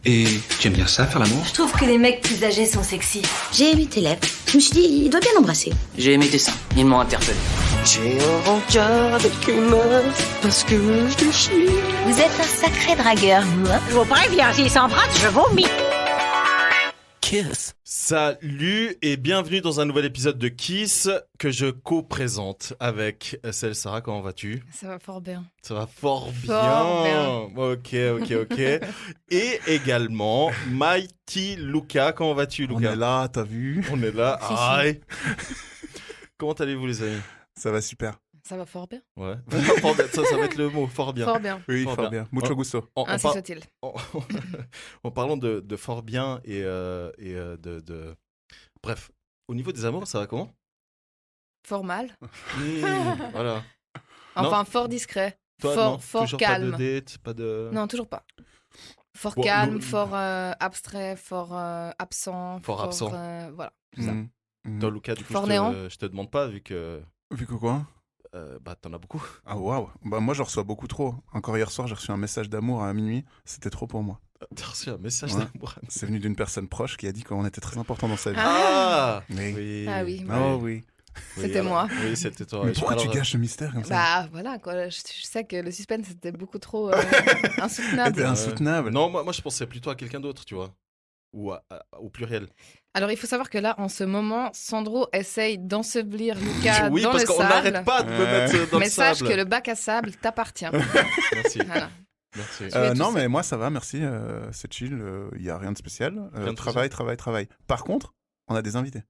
Et tu aimes bien ça, faire l'amour? Je trouve que les mecs plus âgés sont sexy. J'ai aimé tes lèvres. Je me suis dit, il doit bien l'embrasser. J'ai aimé tes seins, ils m'ont interpellé. J'ai un rencard avec une meuf parce que je te chie. Vous êtes un sacré dragueur, vous, hein? Je vous préviens, s'il s'embrasse, je vomis. Kiss. Salut et bienvenue dans un nouvel épisode de Kiss que je co-présente avec Celle Sarah. Comment vas-tu? Ça va fort bien. Ça va fort Fort bien. Ok. Et également Mighty Luca. Comment vas-tu, Luca? On est là, t'as vu? On est là. Si. Aïe. Comment allez-vous, les amis? Ça va super. Ça va fort bien. Ouais. Fort bien. Ça va être le mot, fort bien. Fort bien. Oui, Fort fort bien. bien. Mucho gusto. Ainsi soit-il. En parlant de fort bien et Bref, au niveau des amours, ça va comment? Fort mal. Voilà. Enfin, Non. fort discret. Toi, non, Fort toujours calme. Pas de date, pas de... Non, toujours pas. Fort Bon, calme, nous- fort abstrait, fort absent. Fort absent. Voilà, tout ça. Toi, Lucas, du coup, Fort je néant. te demande pas, vu que Vu que quoi? t'en as beaucoup. Ah waouh. Bah moi, j'en reçois beaucoup trop. Encore hier soir, j'ai reçu un message d'amour à minuit. C'était trop pour moi. T'as reçu un message Ouais. d'amour. C'est venu d'une personne proche qui a dit qu'on était très important dans sa vie. Ah Oui. Oui. Ah oui. Oh oui. C'était alors- moi. Oui, c'était toi. Mais pourquoi tu Alors, gâches le mystère comme ça? Bah voilà, quoi. Je sais que le suspense c'était beaucoup trop C'était insoutenable. insoutenable. Non, moi, je pensais plutôt à quelqu'un d'autre, tu vois. Ou au pluriel. Alors il faut savoir que là, en ce moment, Sandro essaye d'ensevelir Lucas Oui, dans parce le qu'on sable. n'arrête pas de me mettre dans Mais le sache sable. que le bac à sable t'appartient. Merci. Voilà. Merci. vais Non, tout mais moi, ça va, merci. C'est chill. Il n'y a rien de spécial. Rien de Travail. Par contre, on a des invités.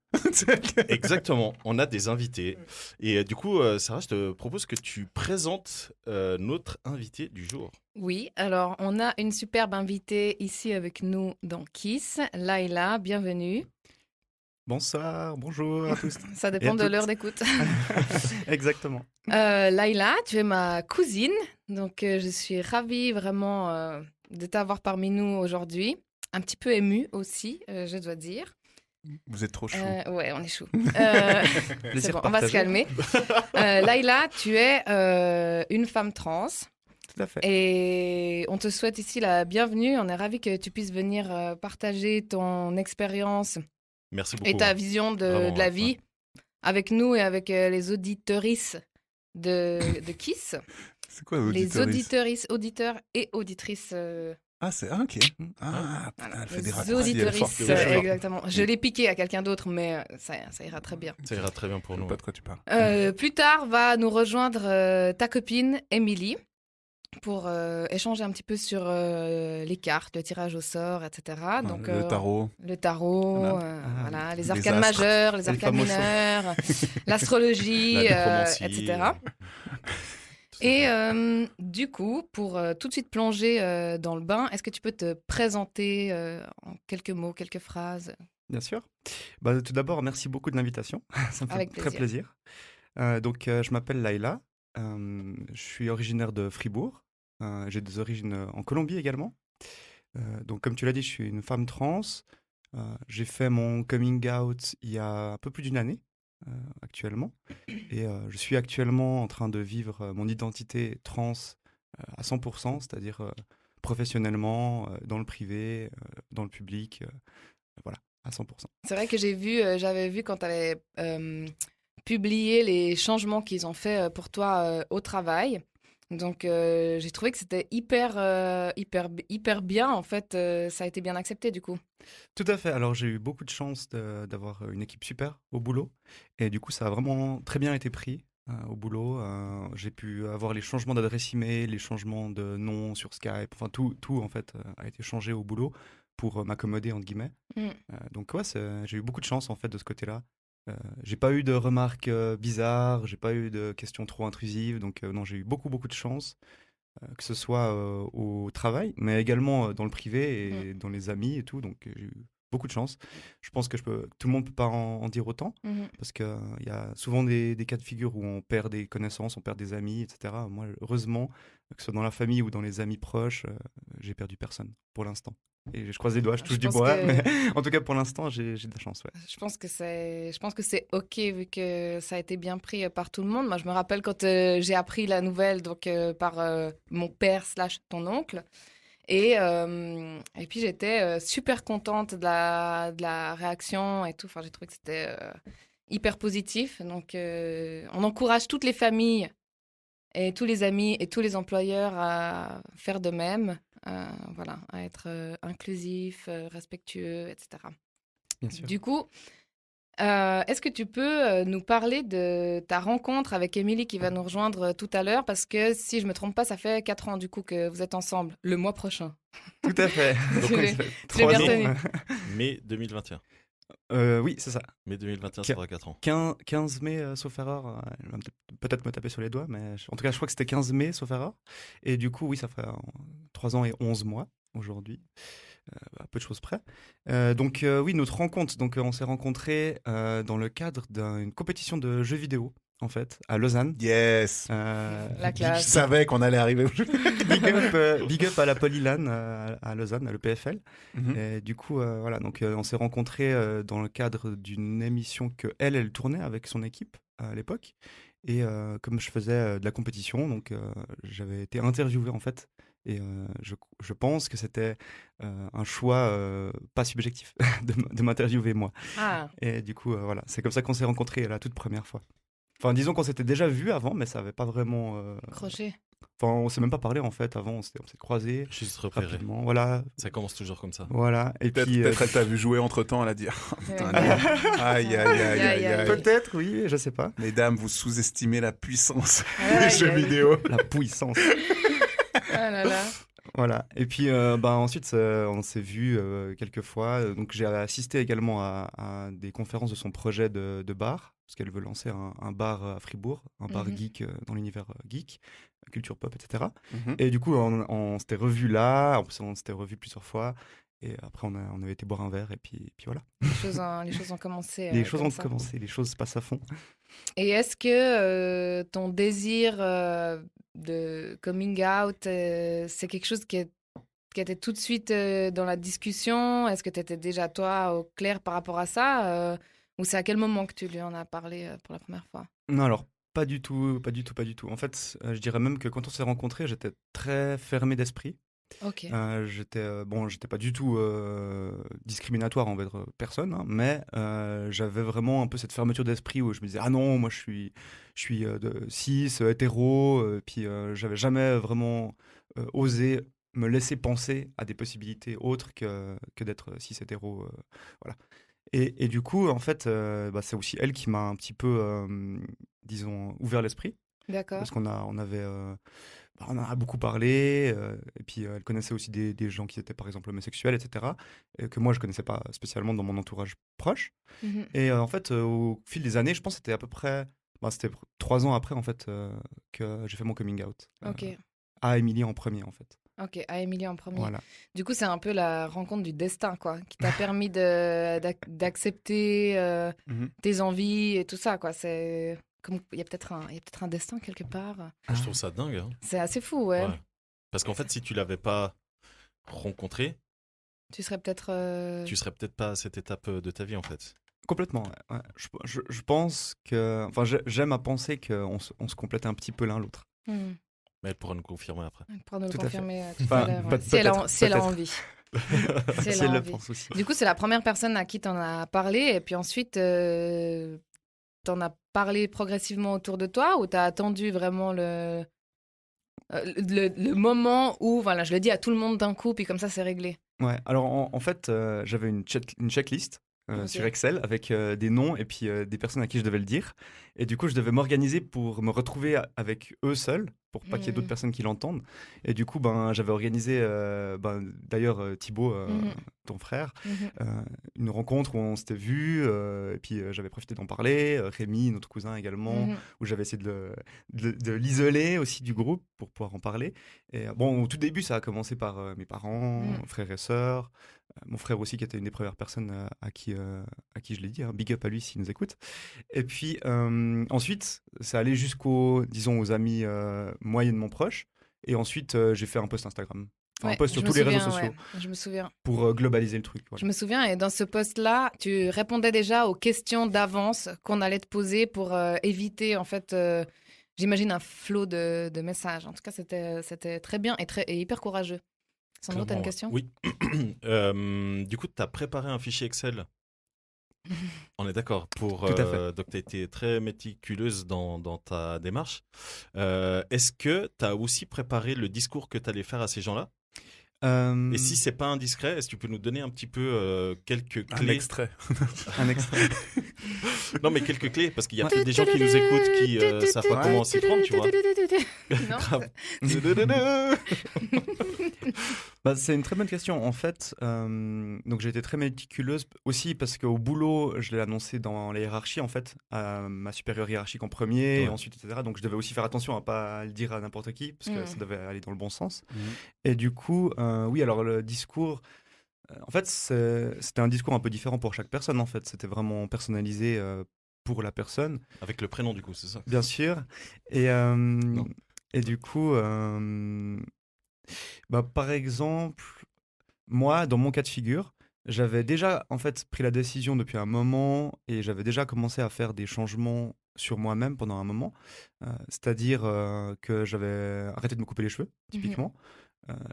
Exactement, on a des invités. Et du coup, Sarah, je te propose que tu présentes notre invité du jour. Oui, alors on a une superbe invitée ici avec nous dans Kiss, Laïla, bienvenue. Bonsoir, bonjour à tous. Ça Et dépend à de toutes. l'heure d'écoute. Exactement. Laïla, tu es ma cousine, donc je suis ravie vraiment de t'avoir parmi nous aujourd'hui. Un petit peu émue aussi, je dois dire. Vous êtes trop chou. Ouais, on est chaud. C'est Plaisir bon, on va se partagé. calmer. Laïla, tu es une femme trans. Tout à fait. Et on te souhaite ici la bienvenue. On est ravis que tu puisses venir partager ton expérience Merci beaucoup. et ta vision Vraiment, de la ouais, vie avec nous et avec les auditeurisses de Kiss. C'est quoi, Les auditeuristes auditeurs et auditrices. Ah, c'est ok. Ah, putain, elle fait des Les raccourcis. Elle est forte. auditeurisses, elle est forte. exactement. Je l'ai piqué à quelqu'un d'autre, mais ça ira très bien. Ça ira très bien pour Je nous. sais pas de quoi tu parles. Plus tard, va nous rejoindre ta copine, Émilie, pour échanger un petit peu sur les cartes, le tirage au sort, etc. Donc, Le tarot. Le tarot, Voilà. voilà, les Les arcanes astres. majeurs, les Les arcanes fameux mineurs, l'astrologie, La nécromancie. etc. Tout à Et fait. du coup, pour tout de suite plonger dans le bain, est-ce que tu peux te présenter en quelques mots, quelques phrases? Bien sûr. Bah, tout d'abord, merci beaucoup de l'invitation. Ça me fait Avec très plaisir. Je m'appelle Laïla. Je suis originaire de Fribourg. J'ai des origines en Colombie également. Donc, comme tu l'as dit, je suis une femme trans. J'ai fait mon coming out il y a un peu plus d'une année actuellement. Et je suis actuellement en train de vivre mon identité trans à 100%, c'est-à-dire professionnellement, dans le privé, dans le public. Voilà, à 100%. C'est vrai que j'avais vu quand tu avais publié les changements qu'ils ont fait pour toi au travail. Donc, j'ai trouvé que c'était hyper bien. En fait, ça a été bien accepté du coup. Tout à fait. Alors, j'ai eu beaucoup de chance d'avoir une équipe super au boulot. Et du coup, ça a vraiment très bien été pris au boulot. J'ai pu avoir les changements d'adresse email, les changements de nom sur Skype. Enfin, tout en fait, a été changé au boulot pour m'accommoder, entre guillemets. Donc, ouais, j'ai eu beaucoup de chance, en fait, de ce côté-là. J'ai pas eu de remarques bizarres, j'ai pas eu de questions trop intrusives. Donc, non, j'ai eu beaucoup de chance. Que ce soit au travail, mais également dans le privé et dans les amis et tout. Donc, j'ai eu beaucoup de chance. Je pense que tout le monde peut pas en dire autant, parce qu'il y a souvent des cas de figure où on perd des connaissances, on perd des amis, etc. Moi, heureusement, que ce soit dans la famille ou dans les amis proches, j'ai perdu personne pour l'instant. Et je croise les doigts, je touche du bois, mais en tout cas pour l'instant, j'ai de la chance. Ouais. Je pense que c'est ok vu que ça a été bien pris par tout le monde. Moi, je me rappelle quand j'ai appris la nouvelle donc par mon père / ton oncle. Et puis j'étais super contente de la réaction et tout. Enfin, j'ai trouvé que c'était hyper positif. Donc, on encourage toutes les familles et tous les amis et tous les employeurs à faire de même, voilà, à être inclusif, respectueux, etc. Bien sûr. Du coup, est-ce que tu peux nous parler de ta rencontre avec Émilie qui va nous rejoindre tout à l'heure? Parce que si je me trompe pas, ça fait 4 ans du coup que vous êtes ensemble, le mois prochain. Tout à fait. Je l'ai- ça fait je l'ai 3 bien ans. retenu. Mai 2021. Oui, c'est ça. Mai 2021, ça fera 4 ans. 15 mai, sauf erreur. Elle va peut-être me taper sur les doigts, mais en tout cas, je crois que c'était 15 mai, sauf erreur. Et du coup, oui, ça fait 3 ans et 11 mois aujourd'hui, à peu de choses près. Donc, oui, notre rencontre. Donc, on s'est rencontrés dans le cadre d'une compétition de jeux vidéo, en fait, à Lausanne. Yes. La Je classe. savais qu'on allait arriver. Big up à la Polylan à Lausanne, à l'EPFL. Mhm. Et du coup, voilà, donc on s'est rencontrés dans le cadre d'une émission que elle tournait avec son équipe à l'époque. Et comme je faisais de la compétition, donc j'avais été interviewé en fait. Et je pense que c'était un choix pas subjectif de m'interviewer moi. Ah, Et du coup, voilà, c'est comme ça qu'on s'est rencontrés la toute première fois. Enfin, disons qu'on s'était déjà vus avant, mais ça n'avait pas vraiment. crochet. Enfin, on s'est même pas parlé en fait avant, on s'est croisés Juste repéré. rapidement. Voilà. Ça commence toujours comme ça. Voilà. Et Peut-être puis. elle t'a vu jouer entre temps, elle a dit oh, putain, Ouais. non. Aïe, aïe, aïe, aïe, aïe. Peut-être, oui, je sais pas. Mesdames, vous sous-estimez la puissance Aïe, des jeux aïe. vidéo. La puissance. Ah là là. Voilà. Et puis, ensuite, on s'est vus quelques fois. Donc, j'ai assisté également à des conférences de son projet de bar, parce qu'elle veut lancer un bar à Fribourg, un bar Mhm. geek dans l'univers geek, culture pop, etc. Mhm. Et du coup, on s'était revus là. En plus, on s'était revus plusieurs fois. Et après, on avait été boire un verre. Et puis voilà. Les choses ont commencé. Les choses comme ont ça. commencé. Les choses se passent à fond. Et est-ce que ton désir de coming out, c'est quelque chose qui était tout de suite dans la discussion? Est-ce que tu étais déjà, toi, au clair par rapport à ça? Ou c'est à quel moment que tu lui en as parlé pour la première fois? Non, alors, pas du tout, pas du tout, pas du tout. En fait, je dirais même que quand on s'est rencontrés, j'étais très fermé d'esprit. Ok. J'étais pas du tout discriminatoire envers personne, hein, mais j'avais vraiment un peu cette fermeture d'esprit où je me disais ah non, moi je suis de cis, hétéro, puis j'avais jamais vraiment osé me laisser penser à des possibilités autres que d'être cis hétéro, voilà. Et du coup, en fait, c'est aussi elle qui m'a un petit peu, disons, ouvert l'esprit. D'accord. Parce on en a beaucoup parlé, et puis elle connaissait aussi des gens qui étaient par exemple homosexuels, etc., et que moi je connaissais pas spécialement dans mon entourage proche. Mhm. Et en fait, au fil des années, je pense que c'était à peu près, c'était 3 ans après en fait que j'ai fait mon coming out. Ok. À Émilie en premier en fait. Ok, à Émilie en premier. Voilà. Du coup, c'est un peu la rencontre du destin, quoi, qui t'a permis d'accepter Mhm. tes envies et tout ça, quoi. Il y a peut-être un destin quelque part. Je trouve ça dingue. Hein. C'est assez fou, ouais. Ouais. Parce qu'en fait, si tu l'avais pas rencontré, Tu serais peut-être. tu serais peut-être pas à cette étape de ta vie, en fait. Complètement. Ouais, ouais. Je pense que, enfin, j'aime à penser qu'on se complète un petit peu l'un l'autre. Mais elle pourra nous confirmer après. Pour nous le Tout à fait. confirmer tout Enfin, à l'heure. peut- Si elle a peut-être. envie. Si elle Si a elle le envie. pense aussi. Du coup, c'est la première personne à qui tu en as parlé, et puis ensuite, tu en as parlé progressivement autour de toi, ou tu as attendu vraiment le moment où, voilà, je le dis à tout le monde d'un coup, puis comme ça, c'est réglé. Ouais, alors en fait, j'avais une checklist Ok. sur Excel avec des noms et puis des personnes à qui je devais le dire. Et du coup, je devais m'organiser pour me retrouver avec eux seuls, pour pas qu'il y ait d'autres personnes qui l'entendent. Et du coup, j'avais organisé, d'ailleurs, Thibaut, ton frère, une rencontre où on s'était vus, et puis j'avais profité d'en parler. Rémi, notre cousin également, où j'avais essayé de l'isoler aussi du groupe pour pouvoir en parler. Et bon, au tout début, ça a commencé par mes parents, frères et sœurs, mon frère aussi qui était une des premières personnes à qui je l'ai dit, hein. Big up à lui s'il nous écoute. Et puis ensuite, ça allait disons, aux amis moyennement proches. Et ensuite, j'ai fait un post Instagram. Enfin, un post sur tous les réseaux sociaux. Ouais, je me souviens. Pour globaliser le truc. Voilà. Je me souviens, et dans ce post-là, tu répondais déjà aux questions d'avance qu'on allait te poser pour éviter, en fait, j'imagine, un flot de messages. En tout cas, c'était très bien et hyper courageux. Sandro, t'as une Clairement, question? Oui. Du coup, tu as préparé un fichier Excel. On est d'accord. Tout à fait. Donc, tu as été très méticuleuse dans ta démarche. Est-ce que tu as aussi préparé le discours que tu allais faire à ces gens-là? Et si c'est pas indiscret, est-ce que tu peux nous donner un petit peu quelques Un clés? extrait. Un extrait. Non, mais quelques clés, parce qu'il y a peut-être des gens qui nous écoutent qui savent pas comment s'y prendre, tu vois. Non, Grave. Bah, c'est une très bonne question. En fait, donc j'ai été très méticuleuse aussi parce qu'au boulot, je l'ai annoncé dans la hiérarchie, en fait, à ma supérieure hiérarchique en premier, et Ouais. ensuite, etc. Donc je devais aussi faire attention à pas le dire à n'importe qui parce que Mm. ça devait aller dans le bon sens. Mhm. Et du coup, oui, alors le discours, en fait, c'était un discours un peu différent pour chaque personne, en fait. C'était vraiment personnalisé pour la personne, Avec le prénom, du coup, c'est ça? bien sûr. Et, et du coup, bah, par exemple, moi, dans mon cas de figure, j'avais déjà en fait pris la décision depuis un moment et j'avais déjà commencé à faire des changements sur moi-même pendant un moment. C'est-à-dire que j'avais arrêté de me couper les cheveux, typiquement.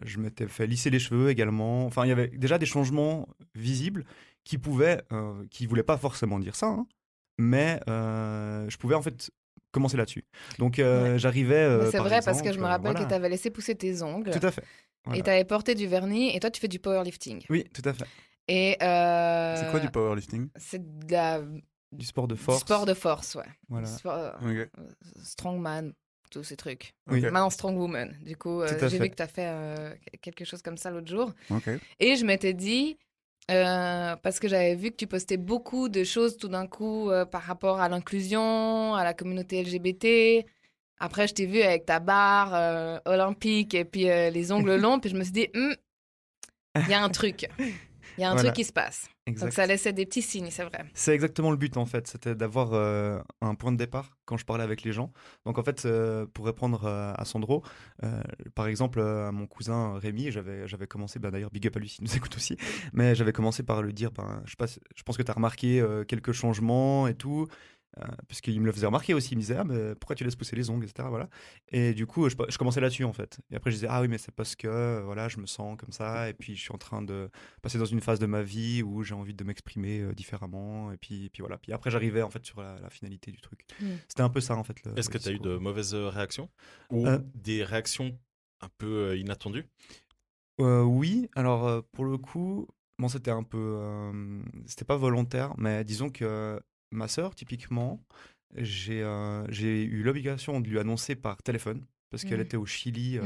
Je m'étais fait lisser les cheveux également. Enfin, il y avait déjà des changements visibles qui voulaient pas forcément dire ça, hein, mais je pouvais en fait commencer là-dessus. Donc Ouais. j'arrivais. Mais c'est par vrai parce que je exemple, me rappelle voilà. que tu avais laissé pousser tes ongles Tout à fait. et Voilà. tu avais porté du vernis et toi tu fais du powerlifting. Oui, tout à fait. Et C'est quoi du powerlifting? c'est de la... Du sport de du force. sport de force, ouais. Voilà. Ok. Strongman, tous ces trucs. Oui. Ok. Maintenant strongwoman. Du coup, Tout à j'ai fait. vu que tu as fait quelque chose comme ça l'autre jour. Ok. Et je m'étais dit, parce que j'avais vu que tu postais beaucoup de choses tout d'un coup par rapport à l'inclusion, à la communauté LGBT. Après, je t'ai vu avec ta barre olympique et puis les ongles longs. Puis je me suis dit, il y a un truc. Il y a un Voilà. truc qui se passe. Exact. Donc ça laissait des petits signes, c'est vrai. C'est exactement le but en fait, c'était d'avoir un point de départ quand je parlais avec les gens. Donc en fait, pour répondre à Sandro, par exemple à mon cousin Rémi, j'avais commencé, d'ailleurs big up à lui s'il nous écoute aussi, mais j'avais commencé par lui dire, je pense que tu as remarqué quelques changements et tout. Puisqu'il me le faisait remarquer aussi, il me disait mais pourquoi tu laisses pousser les ongles, etc. Voilà. Et du coup, je commençais là-dessus en fait. Et après, je disais oui, mais c'est parce que voilà, je me sens comme ça, et puis je suis en train de passer dans une phase de ma vie où j'ai envie de m'exprimer différemment. Et puis voilà. Puis après, j'arrivais en fait sur la finalité du truc. C'était un peu ça en fait. Est-ce que tu as eu de mauvaises réactions? Ou des réactions un peu inattendues? Oui, alors pour le coup, bon, c'était un peu. C'était pas volontaire, mais disons que ma sœur, typiquement, j'ai eu l'obligation de lui annoncer par téléphone parce qu'elle était au Chili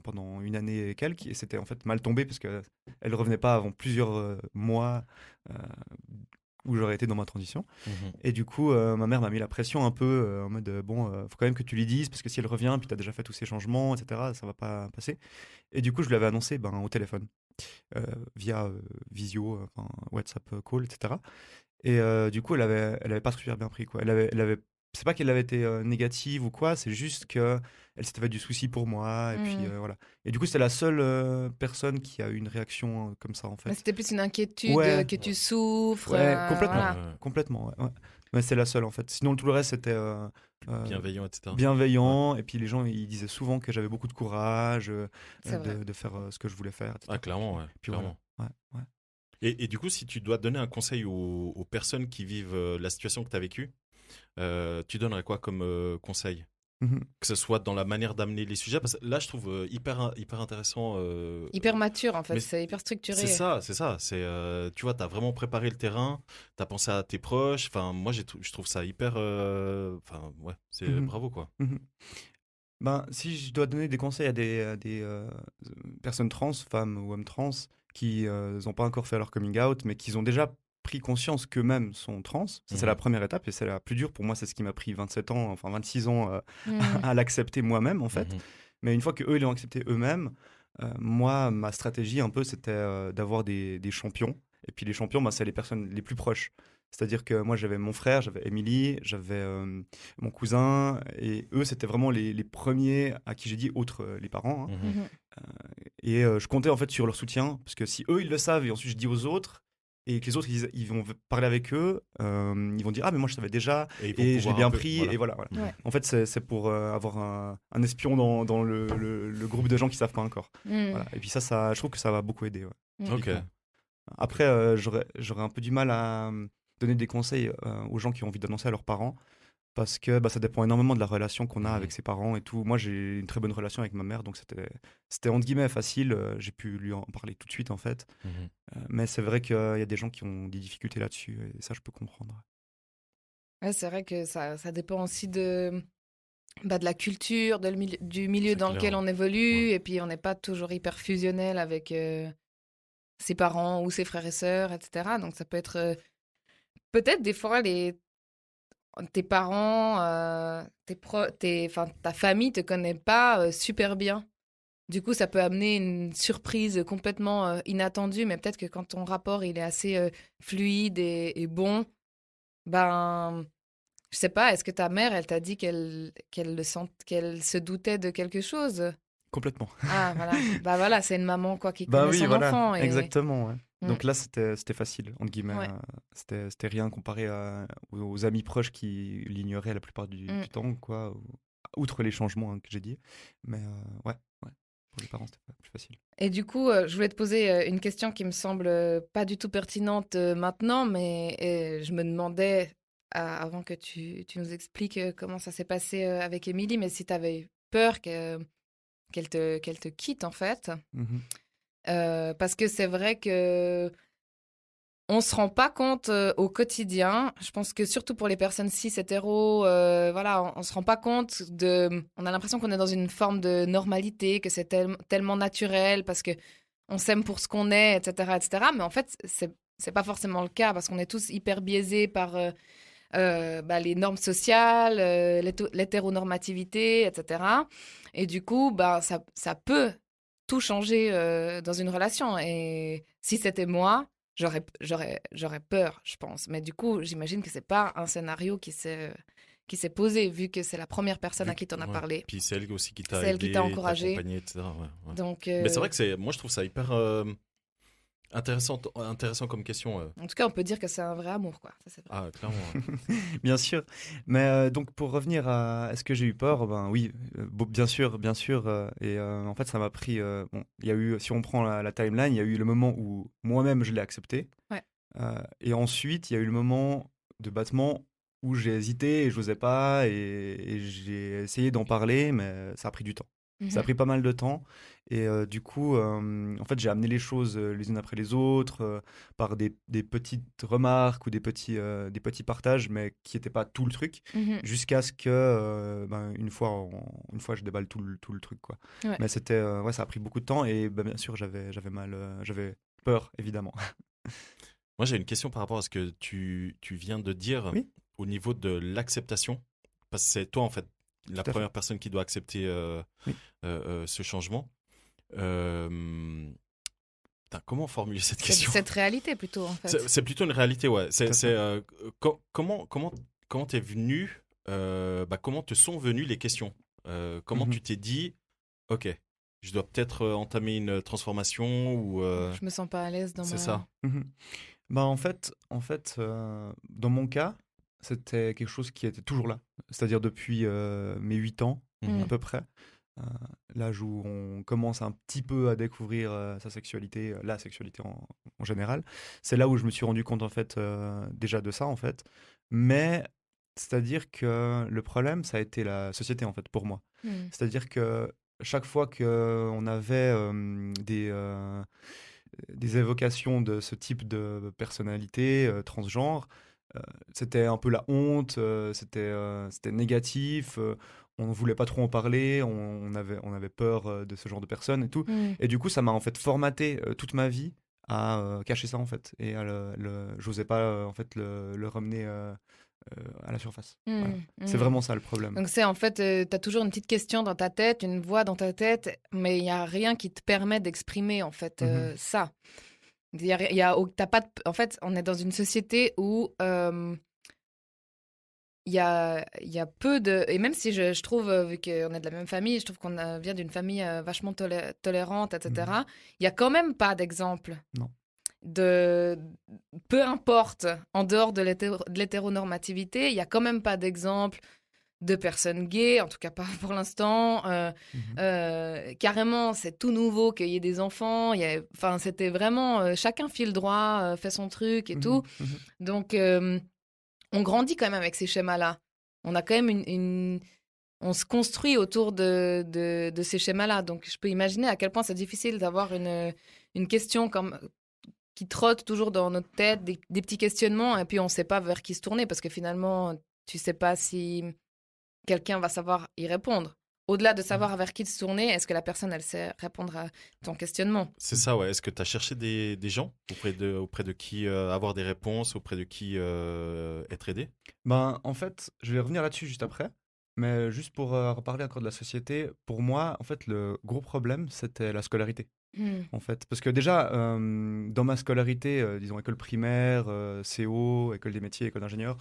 pendant une année et quelques, et c'était en fait mal tombé parce qu'elle ne revenait pas avant plusieurs mois où j'aurais été dans ma transition. Et du coup, ma mère m'a mis la pression un peu en mode bon, faut quand même que tu lui dises parce que si elle revient, puis tu as déjà fait tous ces changements, etc., ça va pas passer. Et du coup, je lui avais annoncé au téléphone via visio, WhatsApp call, etc. Et du coup, elle avait pas super bien pris, quoi. C'est pas qu'elle avait été négative ou quoi, c'est juste que elle s'était fait du souci pour moi, et puis voilà. Et du coup, c'était la seule personne qui a eu une réaction comme ça, en fait. Mais c'était plus une inquiétude Ouais. que tu souffres. Ouais, complètement. voilà. Complètement, ouais. Mais c'est la seule, en fait. Sinon, tout le reste, c'était Bienveillant, etc. bienveillant. Et puis, les gens, ils disaient souvent que j'avais beaucoup de courage C'est vrai. de faire ce que je voulais faire, etc. Ah, clairement, ouais. Puis clairement. voilà. Ouais, ouais. Et du coup, si tu dois donner un conseil aux personnes qui vivent la situation que tu as vécue, tu donnerais quoi comme conseil? Mhm. Que ce soit dans la manière d'amener les sujets, parce que là, je trouve hyper intéressant. Hyper mature, en fait. mais C'est hyper structuré. C'est ça, c'est ça. Tu vois, tu as vraiment préparé le terrain, tu as pensé à tes proches. Enfin, moi, je trouve ça hyper. Enfin, ouais, c'est bravo, quoi. Mhm. Si je dois donner des conseils à des personnes trans, femmes ou hommes trans, qui n'ont pas encore fait leur coming out, mais qui ont déjà pris conscience qu'eux-mêmes sont trans, ça c'est la première étape et c'est la plus dure pour moi, c'est ce qui m'a pris 27 ans, enfin 26 ans à l'accepter moi-même en fait. Mais une fois qu'eux ils l'ont accepté eux-mêmes, moi ma stratégie un peu c'était d'avoir des champions. Et puis les champions, c'est les personnes les plus proches. C'est-à-dire que moi, j'avais mon frère, j'avais Émilie, j'avais mon cousin, et eux, c'était vraiment les premiers à qui j'ai dit, outre les parents. Hein. Et je comptais en fait sur leur soutien, parce que si eux, ils le savent, et ensuite je dis aux autres, et que les autres ils vont parler avec eux, ils vont dire ah mais moi je savais déjà Et ils vont et je l'ai pouvoir bien un peu- pris voilà. et voilà. Ouais. En fait c'est pour avoir un espion dans le groupe de gens qui savent pas encore. Voilà. Et puis ça je trouve que ça va beaucoup aider. Ouais. Ok. Typiquement. Après j'aurais un peu du mal à donner des conseils aux gens qui ont envie d'annoncer à leurs parents. Parce que ça dépend énormément de la relation qu'on a avec ses parents et tout. Moi, j'ai une très bonne relation avec ma mère, donc c'était entre guillemets facile. J'ai pu lui en parler tout de suite, en fait. Mais c'est vrai qu'il y a des gens qui ont des difficultés là-dessus, et ça, je peux comprendre. Ouais, c'est vrai que ça dépend aussi de la culture, du milieu C'est dans clair, lequel ouais. on évolue. Ouais. Et puis, on n'est pas toujours hyper fusionnel avec ses parents ou ses frères et sœurs, etc. Donc, ça peut être... peut-être des fois, tes parents, ta famille te connaît pas super bien. Du coup, ça peut amener une surprise complètement inattendue, mais peut-être que quand ton rapport il est assez fluide et bon, ben, je sais pas, est-ce que ta mère, elle t'a dit qu'elle se doutait de quelque chose? Complètement. Ah, voilà. Bah voilà, c'est une maman quoi qui Bah connaît oui, son voilà, enfant. Et... exactement. Ouais. Mm. Donc là, c'était facile, entre guillemets. Ouais. C'était rien comparé aux amis proches qui l'ignoraient la plupart du temps, quoi. Outre les changements que j'ai dit. Mais ouais, pour les parents, c'était plus facile. Et du coup, je voulais te poser une question qui me semble pas du tout pertinente maintenant, mais je me demandais, avant que tu nous expliques comment ça s'est passé avec Émilie, mais si tu avais peur qu'elle te quitte, en fait. Parce que c'est vrai que on se rend pas compte au quotidien. Je pense que surtout pour les personnes cis hétéros, voilà, on se rend pas compte on a l'impression qu'on est dans une forme de normalité, que c'est tellement naturel parce que on s'aime pour ce qu'on est, etc., etc. Mais en fait, c'est pas forcément le cas parce qu'on est tous hyper biaisés par les normes sociales, l'hétéronormativité, etc. Et du coup, ça peut tout changer dans une relation. Et si c'était moi, j'aurais peur, je pense. Mais du coup, j'imagine que c'est pas un scénario qui s'est posé, vu que c'est la première personne à qui t'en as parlé. Puis c'est elle aussi qui t'a C'est elle qui aidé, t'a encouragé. accompagné, etc. Ouais. Donc, Mais c'est vrai que moi je trouve ça hyper intéressant comme question. En tout cas, on peut dire que c'est un vrai amour, quoi. Ça, c'est vrai. Ah, clairement. Ouais. Bien sûr. Mais donc, pour revenir à est-ce que j'ai eu peur, ben oui, bien sûr. Et en fait, ça m'a pris. Bon, il y a eu, si on prend la timeline, il y a eu le moment où moi-même je l'ai accepté. Ouais. Et ensuite, il y a eu le moment de battement où j'ai hésité et je n'osais pas. Et j'ai essayé d'en parler, mais ça a pris du temps. Ça a pris pas mal de temps. Et du coup, en fait, j'ai amené les choses les unes après les autres par des petites remarques ou des petits partages, mais qui n'étaient pas tout le truc, jusqu'à ce que, une fois, je déballe tout le truc, quoi. Ouais. Mais c'était, ça a pris beaucoup de temps et bien sûr, j'avais peur, évidemment. Moi, j'ai une question par rapport à ce que tu viens de dire au niveau de l'acceptation. Parce que c'est toi, en fait, la première personne qui doit accepter ce changement. Comment formuler cette question ? Cette réalité, plutôt, en fait. C'est plutôt une réalité, ouais. Comment t'es venu, comment te sont venues les questions ? Comment tu t'es dit, ok, je dois peut-être entamer une transformation ou... Je me sens pas à l'aise dans C'est ça. En fait, dans mon cas, c'était quelque chose qui était toujours là. C'est-à-dire depuis mes 8 ans, à peu près. L'âge où on commence un petit peu à découvrir sa sexualité, la sexualité en général. C'est là où je me suis rendu compte, en fait, déjà de ça, en fait. Mais, c'est-à-dire que le problème, ça a été la société, en fait, pour moi. C'est-à-dire que chaque fois qu'on avait des évocations de ce type de personnalité transgenre, c'était un peu la honte, c'était négatif, on ne voulait pas trop en parler, on avait peur de ce genre de personnes et tout. Et du coup, ça m'a en fait formaté toute ma vie à cacher ça, en fait. Et j'osais pas en fait le ramener à la surface. Voilà. C'est vraiment ça le problème. Donc c'est en fait, tu as toujours une petite question dans ta tête, une voix dans ta tête, mais il n'y a rien qui te permet d'exprimer en fait ça. T'as pas en fait, on est dans une société où il y a peu de... Et même si je trouve, vu qu'on est de la même famille, je trouve qu'on vient d'une famille vachement tolérante, etc., il n'y a quand même pas d'exemple. Non. peu importe, en dehors de l'hétéronormativité, il n'y a quand même pas d'exemple de personnes gays, en tout cas pas pour l'instant. Carrément, c'est tout nouveau qu'il y ait des enfants. Enfin, c'était vraiment chacun file droit, fait son truc et tout. Donc, on grandit quand même avec ces schémas-là. On a quand même on se construit autour de ces schémas-là. Donc, je peux imaginer à quel point c'est difficile d'avoir une question qui trotte toujours dans notre tête, des petits questionnements, et puis on ne sait pas vers qui se tourner, parce que finalement, tu ne sais pas si quelqu'un va savoir y répondre. Au-delà de savoir vers qui se tourner, est-ce que la personne, elle sait répondre à ton questionnement? C'est ça, ouais. Est-ce que tu as cherché des gens auprès de qui avoir des réponses, auprès de qui être aidé? Ben, en fait, je vais revenir là-dessus juste après. Mais juste pour reparler encore de la société, pour moi, en fait, le gros problème, c'était la scolarité. En fait, parce que déjà, dans ma scolarité, disons école primaire, CO, école des métiers, école d'ingénieur,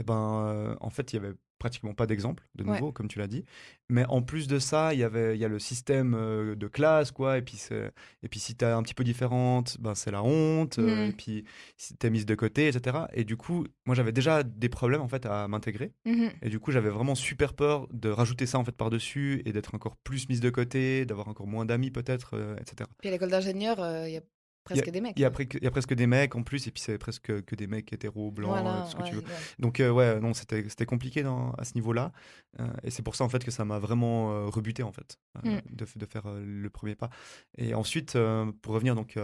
en fait, il y avait pratiquement pas d'exemple, de nouveau, comme tu l'as dit. Mais en plus de ça, il y a le système de classe, quoi. Et puis si tu es un petit peu différente, c'est la honte. Et puis si tu es mise de côté, etc. Et du coup, moi, j'avais déjà des problèmes, en fait, à m'intégrer. Et du coup, j'avais vraiment super peur de rajouter ça, en fait, par-dessus et d'être encore plus mise de côté, d'avoir encore moins d'amis, peut-être, etc. Puis à l'école d'ingénieur, il y a presque des mecs. Il y a presque des mecs en plus, et puis c'est presque que des mecs hétéros, blancs, Voilà, tout ce que tu veux. ouais. Donc, non, c'était compliqué à ce niveau-là. Et c'est pour ça, en fait, que ça m'a vraiment rebuté, en fait, de faire le premier pas. Et ensuite, pour revenir donc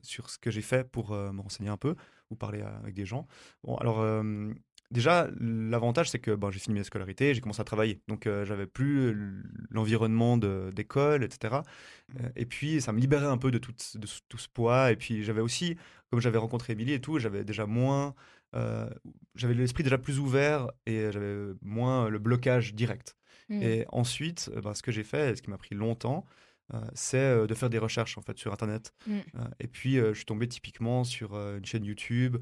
sur ce que j'ai fait pour me renseigner un peu, ou parler avec des gens. Bon, alors, déjà, l'avantage, c'est que j'ai fini mes scolarités, j'ai commencé à travailler. Donc, j'avais plus l'environnement d'école, etc. Et puis, ça me libérait un peu de tout ce poids. Et puis, j'avais aussi, comme j'avais rencontré Émilie et tout, j'avais déjà moins... j'avais l'esprit déjà plus ouvert et j'avais moins le blocage direct. Et ensuite, ce que j'ai fait, et ce qui m'a pris longtemps, c'est de faire des recherches, en fait, sur Internet. Et puis, je suis tombé typiquement sur une chaîne YouTube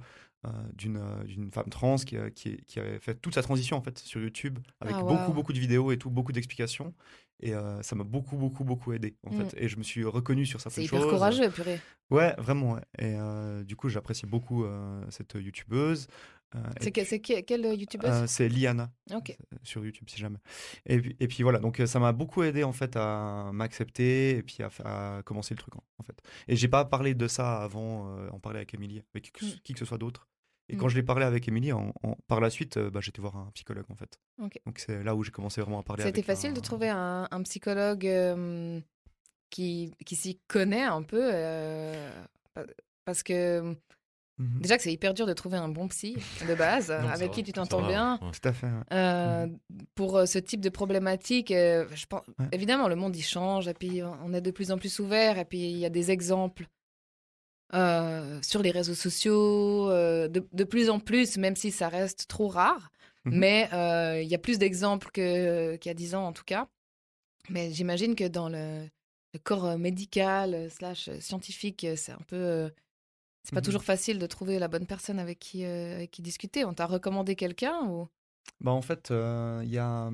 d'une femme trans qui avait fait toute sa transition, en fait, sur YouTube, avec beaucoup de vidéos et tout, beaucoup d'explications. Et ça m'a beaucoup aidé, en fait. Et je me suis reconnu sur certaines choses. C'est hyper courageux, purée. Ouais, vraiment. Ouais. Et du coup, j'apprécie beaucoup cette YouTubeuse. Quelle YouTubeuse? C'est Liana, Ok. sur YouTube, si jamais. Et puis voilà, donc ça m'a beaucoup aidé, en fait, à m'accepter et puis à commencer le truc, en fait. Et j'ai pas parlé de ça avant, en parler avec Émilie, avec qui que ce soit d'autre. Et quand je l'ai parlé avec Émilie, par la suite, j'étais voir un psychologue, en fait. Okay. Donc c'est là où j'ai commencé vraiment à parler avec. C'était facile de trouver un psychologue qui s'y connaît un peu, parce que déjà que c'est hyper dur de trouver un bon psy de base, avec qui tu t'entends bien. Ouais. Tout à fait. Pour ce type de problématique, je pense, évidemment, le monde il change, et puis on est de plus en plus ouvert, et puis il y a des exemples sur les réseaux sociaux, de plus en plus, même si ça reste trop rare. Mais il y a plus d'exemples qu'il y a 10 ans, en tout cas. Mais j'imagine que dans le corps médical / scientifique, c'est un peu... c'est pas toujours facile de trouver la bonne personne avec qui discuter. On t'a recommandé quelqu'un ou... En fait, il y a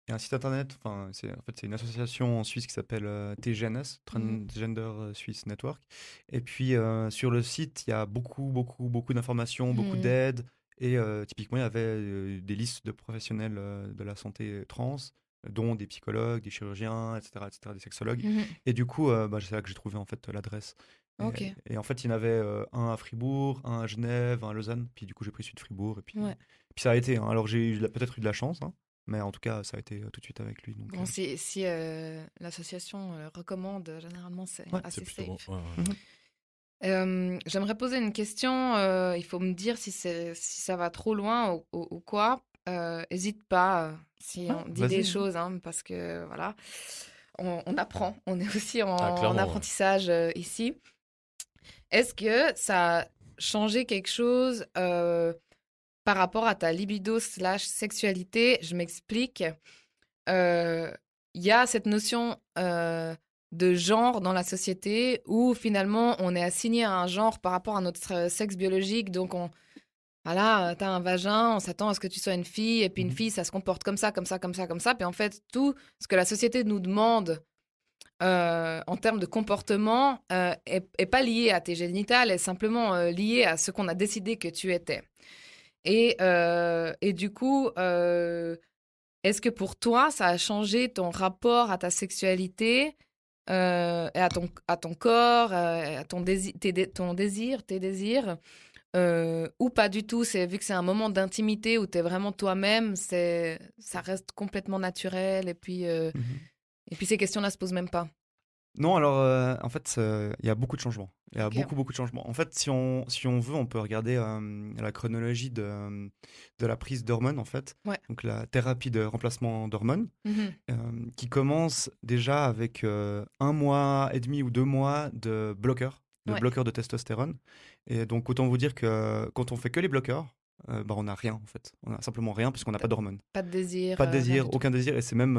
un site internet, c'est une association en Suisse qui s'appelle TGNS, Transgender Swiss Network. Et puis sur le site, il y a beaucoup d'informations, beaucoup d'aides. Et typiquement, il y avait des listes de professionnels de la santé trans, dont des psychologues, des chirurgiens, etc., des sexologues. Et du coup, c'est là que j'ai trouvé, en fait, l'adresse. Et en fait, il y en avait un à Fribourg, un à Genève, un à Lausanne. Puis du coup, j'ai pris celui de Fribourg. Et puis ça a été. Alors, j'ai peut-être eu de la chance, mais en tout cas, ça a été tout de suite avec lui. Donc, si l'association recommande, généralement, c'est assez safe. Bon. J'aimerais poser une question. Il faut me dire si ça va trop loin ou quoi. Hésite pas si on dit des choses, parce que voilà, on apprend. On est aussi en apprentissage ici. Est-ce que ça a changé quelque chose par rapport à ta libido / sexualité? Je m'explique. Il y a cette notion de genre dans la société où finalement on est assigné à un genre par rapport à notre sexe biologique. Donc voilà, t'as un vagin, on s'attend à ce que tu sois une fille, et puis une fille, ça se comporte comme ça. Puis en fait, tout ce que la société nous demande en termes de comportement, est pas liée à tes génitales, est simplement liée à ce qu'on a décidé que tu étais. Et du coup, est-ce que pour toi, ça a changé ton rapport à ta sexualité, et à ton corps, à ton désir, tes désirs, ou pas du tout? Vu que c'est un moment d'intimité où tu es vraiment toi-même, ça reste complètement naturel, et puis ces questions-là se posent même pas. Non, alors en fait, il y a beaucoup de changements. Il y a Ok. beaucoup de changements. En fait, si on veut, on peut regarder la chronologie de la prise d'hormones, en fait. Ouais. Donc la thérapie de remplacement d'hormones, Mhm. qui commence déjà avec 1 mois et demi ou 2 mois de bloqueurs, Ouais. de testostérone. Et donc autant vous dire que quand on fait que les bloqueurs, on n'a rien en fait. On a simplement rien puisqu'on n'a pas d'hormones. Pas de désir. Pas de rien désir, du tout. aucun désir, et c'est même,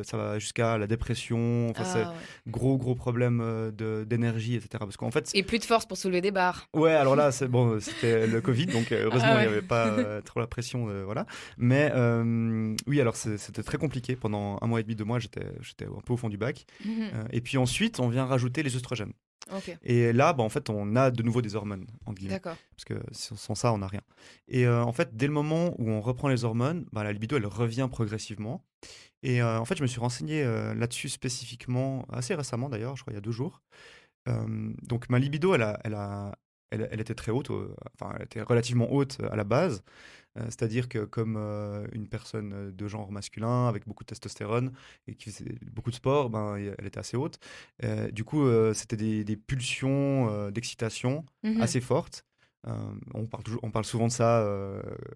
ça va jusqu'à la dépression, enfin c'est Ah, ouais. gros problème d'énergie, etc. Parce qu'en fait, Et plus de force pour soulever des barres. ouais, alors là, c'est bon, c'était le Covid, donc heureusement, Ah il ouais. n'y avait pas trop la pression, voilà. Mais oui, alors c'était très compliqué. Pendant 1 mois et demi, 2 mois, j'étais un peu au fond du bac. Mhm. Et puis ensuite, on vient rajouter les œstrogènes. Ok, Et là, en fait, on a de nouveau des hormones, en guillemets. d'accord. Parce que sans ça, on n'a rien. Et en fait, dès le moment où on reprend les hormones, la libido, elle revient progressivement. Et en fait, je me suis renseigné là-dessus spécifiquement, assez récemment d'ailleurs, je crois il y a 2 jours. Donc ma libido, elle était très haute, enfin, elle était relativement haute à la base. C'est-à-dire que comme une personne de genre masculin, avec beaucoup de testostérone et qui faisait beaucoup de sport, elle était assez haute. Du coup, c'était des pulsions d'excitation Mhm. assez fortes. On parle souvent de ça,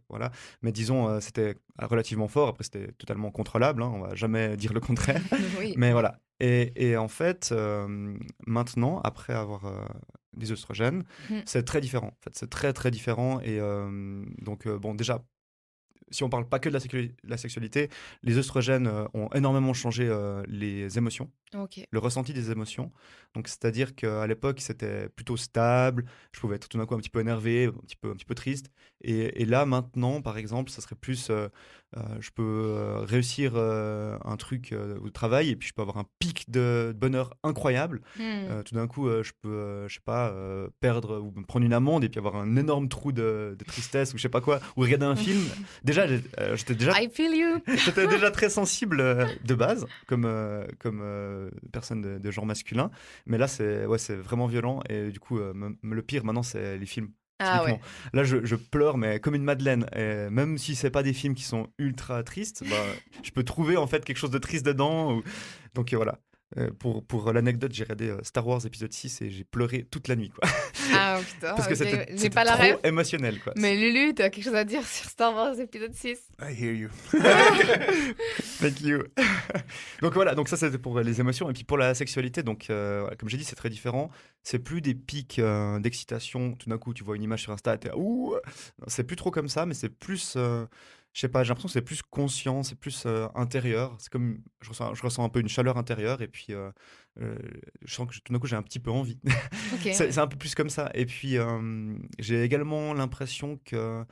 voilà. Mais disons, c'était relativement fort. Après, c'était totalement contrôlable, hein, on va jamais dire le contraire. Oui. Mais voilà. Et en fait, maintenant, après avoir des œstrogènes, Mhm. c'est très différent. En fait, c'est très différent. Et donc, bon, déjà, si on parle pas que de la sexualité, les œstrogènes ont énormément changé les émotions, Ok. le ressenti des émotions. Donc, c'est-à-dire qu'à l'époque, c'était plutôt stable. Je pouvais être tout d'un coup un petit peu énervé, un petit peu triste. Et là, maintenant, par exemple, ça serait plus, je peux réussir un truc au travail et puis je peux avoir un pic de bonheur incroyable. Hmm. Tout d'un coup, je peux, je sais pas, perdre ou me prendre une amende et puis avoir un énorme trou de tristesse ou je sais pas quoi, ou regarder un film. Déjà, j'étais déjà I feel you. j'étais déjà très sensible de base, comme personne de genre masculin. Mais là, c'est vraiment violent. Et du coup, le pire maintenant, c'est les films. Ah Typiquement. ouais. Là, je pleure, mais comme une madeleine. Et même si c'est pas des films qui sont ultra tristes, je peux trouver en fait quelque chose de triste dedans. Donc voilà. Pour l'anecdote, j'ai regardé Star Wars épisode 6 et j'ai pleuré toute la nuit, quoi. Ah putain, Parce que j'ai c'était pas la trop ref. émotionnel, quoi. Mais Lulu, t'as quelque chose à dire sur Star Wars épisode 6? I hear you. Thank you. Donc voilà, donc ça c'était pour les émotions. Et puis pour la sexualité, donc voilà, comme j'ai dit, c'est très différent. C'est plus des pics d'excitation. Tout d'un coup, tu vois une image sur Insta et t'es ouh. Non, c'est plus trop comme ça, mais c'est plus, je sais pas, j'ai l'impression que c'est plus conscient, c'est plus intérieur. C'est comme, je ressens un peu une chaleur intérieure et puis je sens que tout d'un coup j'ai un petit peu envie. Ok. C'est un peu plus comme ça. Et puis j'ai également l'impression que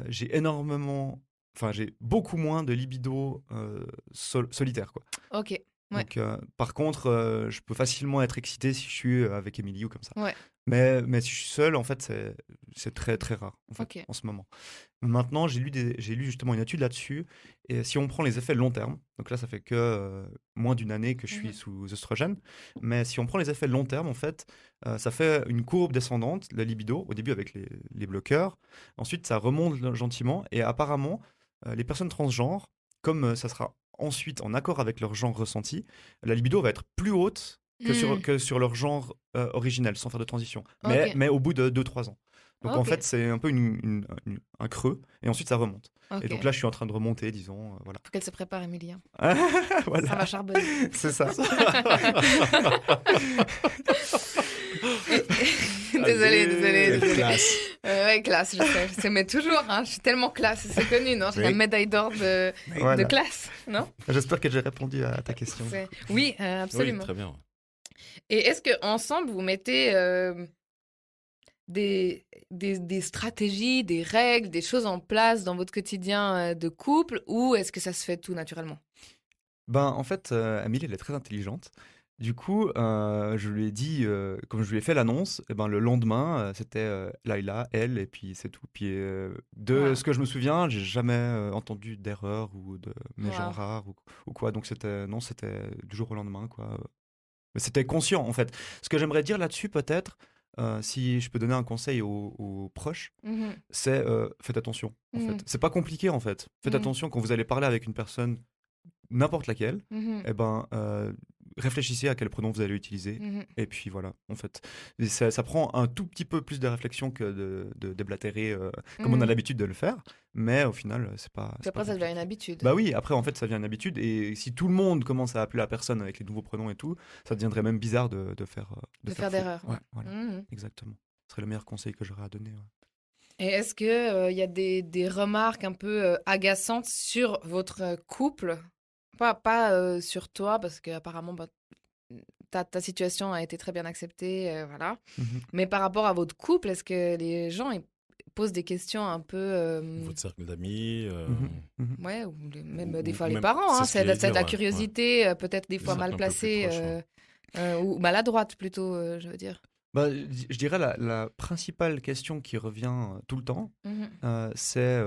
j'ai beaucoup moins de libido solitaire, quoi. Ok. Ouais. Donc, par contre, je peux facilement être excité si je suis avec Émilie ou comme ça. Ouais. Mais si je suis seul, en fait, c'est très très rare en fait, Ok. en ce moment. Maintenant, j'ai lu justement une étude là-dessus. Et si on prend les effets long terme, donc là, ça fait que moins d'une année que je suis sous œstrogène. Mais si on prend les effets long terme, en fait, ça fait une courbe descendante, la libido, au début avec les bloqueurs. Ensuite, ça remonte gentiment. Et apparemment, les personnes transgenres, comme ça sera ensuite en accord avec leur genre ressenti, la libido va être plus haute que sur leur genre originel, sans faire de transition. Ok. Mais au bout de 2-3 ans. Donc en Ok. fait, c'est un peu un creux, et ensuite ça remonte. Ok. Et donc là, je suis en train de remonter, disons, voilà. Faut qu'elle se prépare, Émilie, hein. Voilà. Ça va charbonner. C'est ça. Désolée. Classe. Ouais, classe, je sais, mais toujours, hein, je suis tellement classe, c'est connu, non? J'ai la Oui. médaille d'or de Voilà. classe, non? J'espère que j'ai répondu à ta question. Oui, Oui, absolument. très bien. Et est-ce que ensemble vous mettez des stratégies, des règles, des choses en place dans votre quotidien de couple, ou est-ce que ça se fait tout naturellement? En fait, Amélie, elle est très intelligente. Du coup, je lui ai dit, comme je lui ai fait l'annonce, et ben, le lendemain, c'était Laila, elle, et puis c'est tout. Puis de ce que je me souviens, j'ai jamais entendu d'erreur ou de mégenres rares ou quoi. Donc c'était du jour au lendemain, quoi. Mais c'était conscient, en fait. Ce que j'aimerais dire là-dessus, peut-être, si je peux donner un conseil aux proches, c'est faites attention, en fait. C'est pas compliqué, en fait. Faites attention quand vous allez parler avec une personne, n'importe laquelle, eh ben, réfléchissez à quel pronom vous allez utiliser. Et puis voilà, en fait. Et ça prend un tout petit peu plus de réflexion que de déblatérer comme on a l'habitude de le faire. Mais au final, c'est pas. Puis après, ça devient une habitude. Bah oui, après, en fait, ça devient une habitude. Et si tout le monde commence à appeler la personne avec les nouveaux pronoms et tout, ça deviendrait même bizarre de faire d'erreurs. Ouais, voilà. Exactement. Ce serait le meilleur conseil que j'aurais à donner. Ouais. Et est-ce qu'il y a des remarques un peu agaçantes sur votre couple? Pas sur toi, parce qu'apparemment, ta situation a été très bien acceptée, voilà. Mais par rapport à votre couple, est-ce que les gens ils posent des questions un peu... Votre cercle d'amis Ouais, ou même des fois les parents, hein, c'est de la curiosité, peut-être des fois mal placée, ou maladroite plutôt, je veux dire. Bah, je dirais la principale question qui revient tout le temps, c'est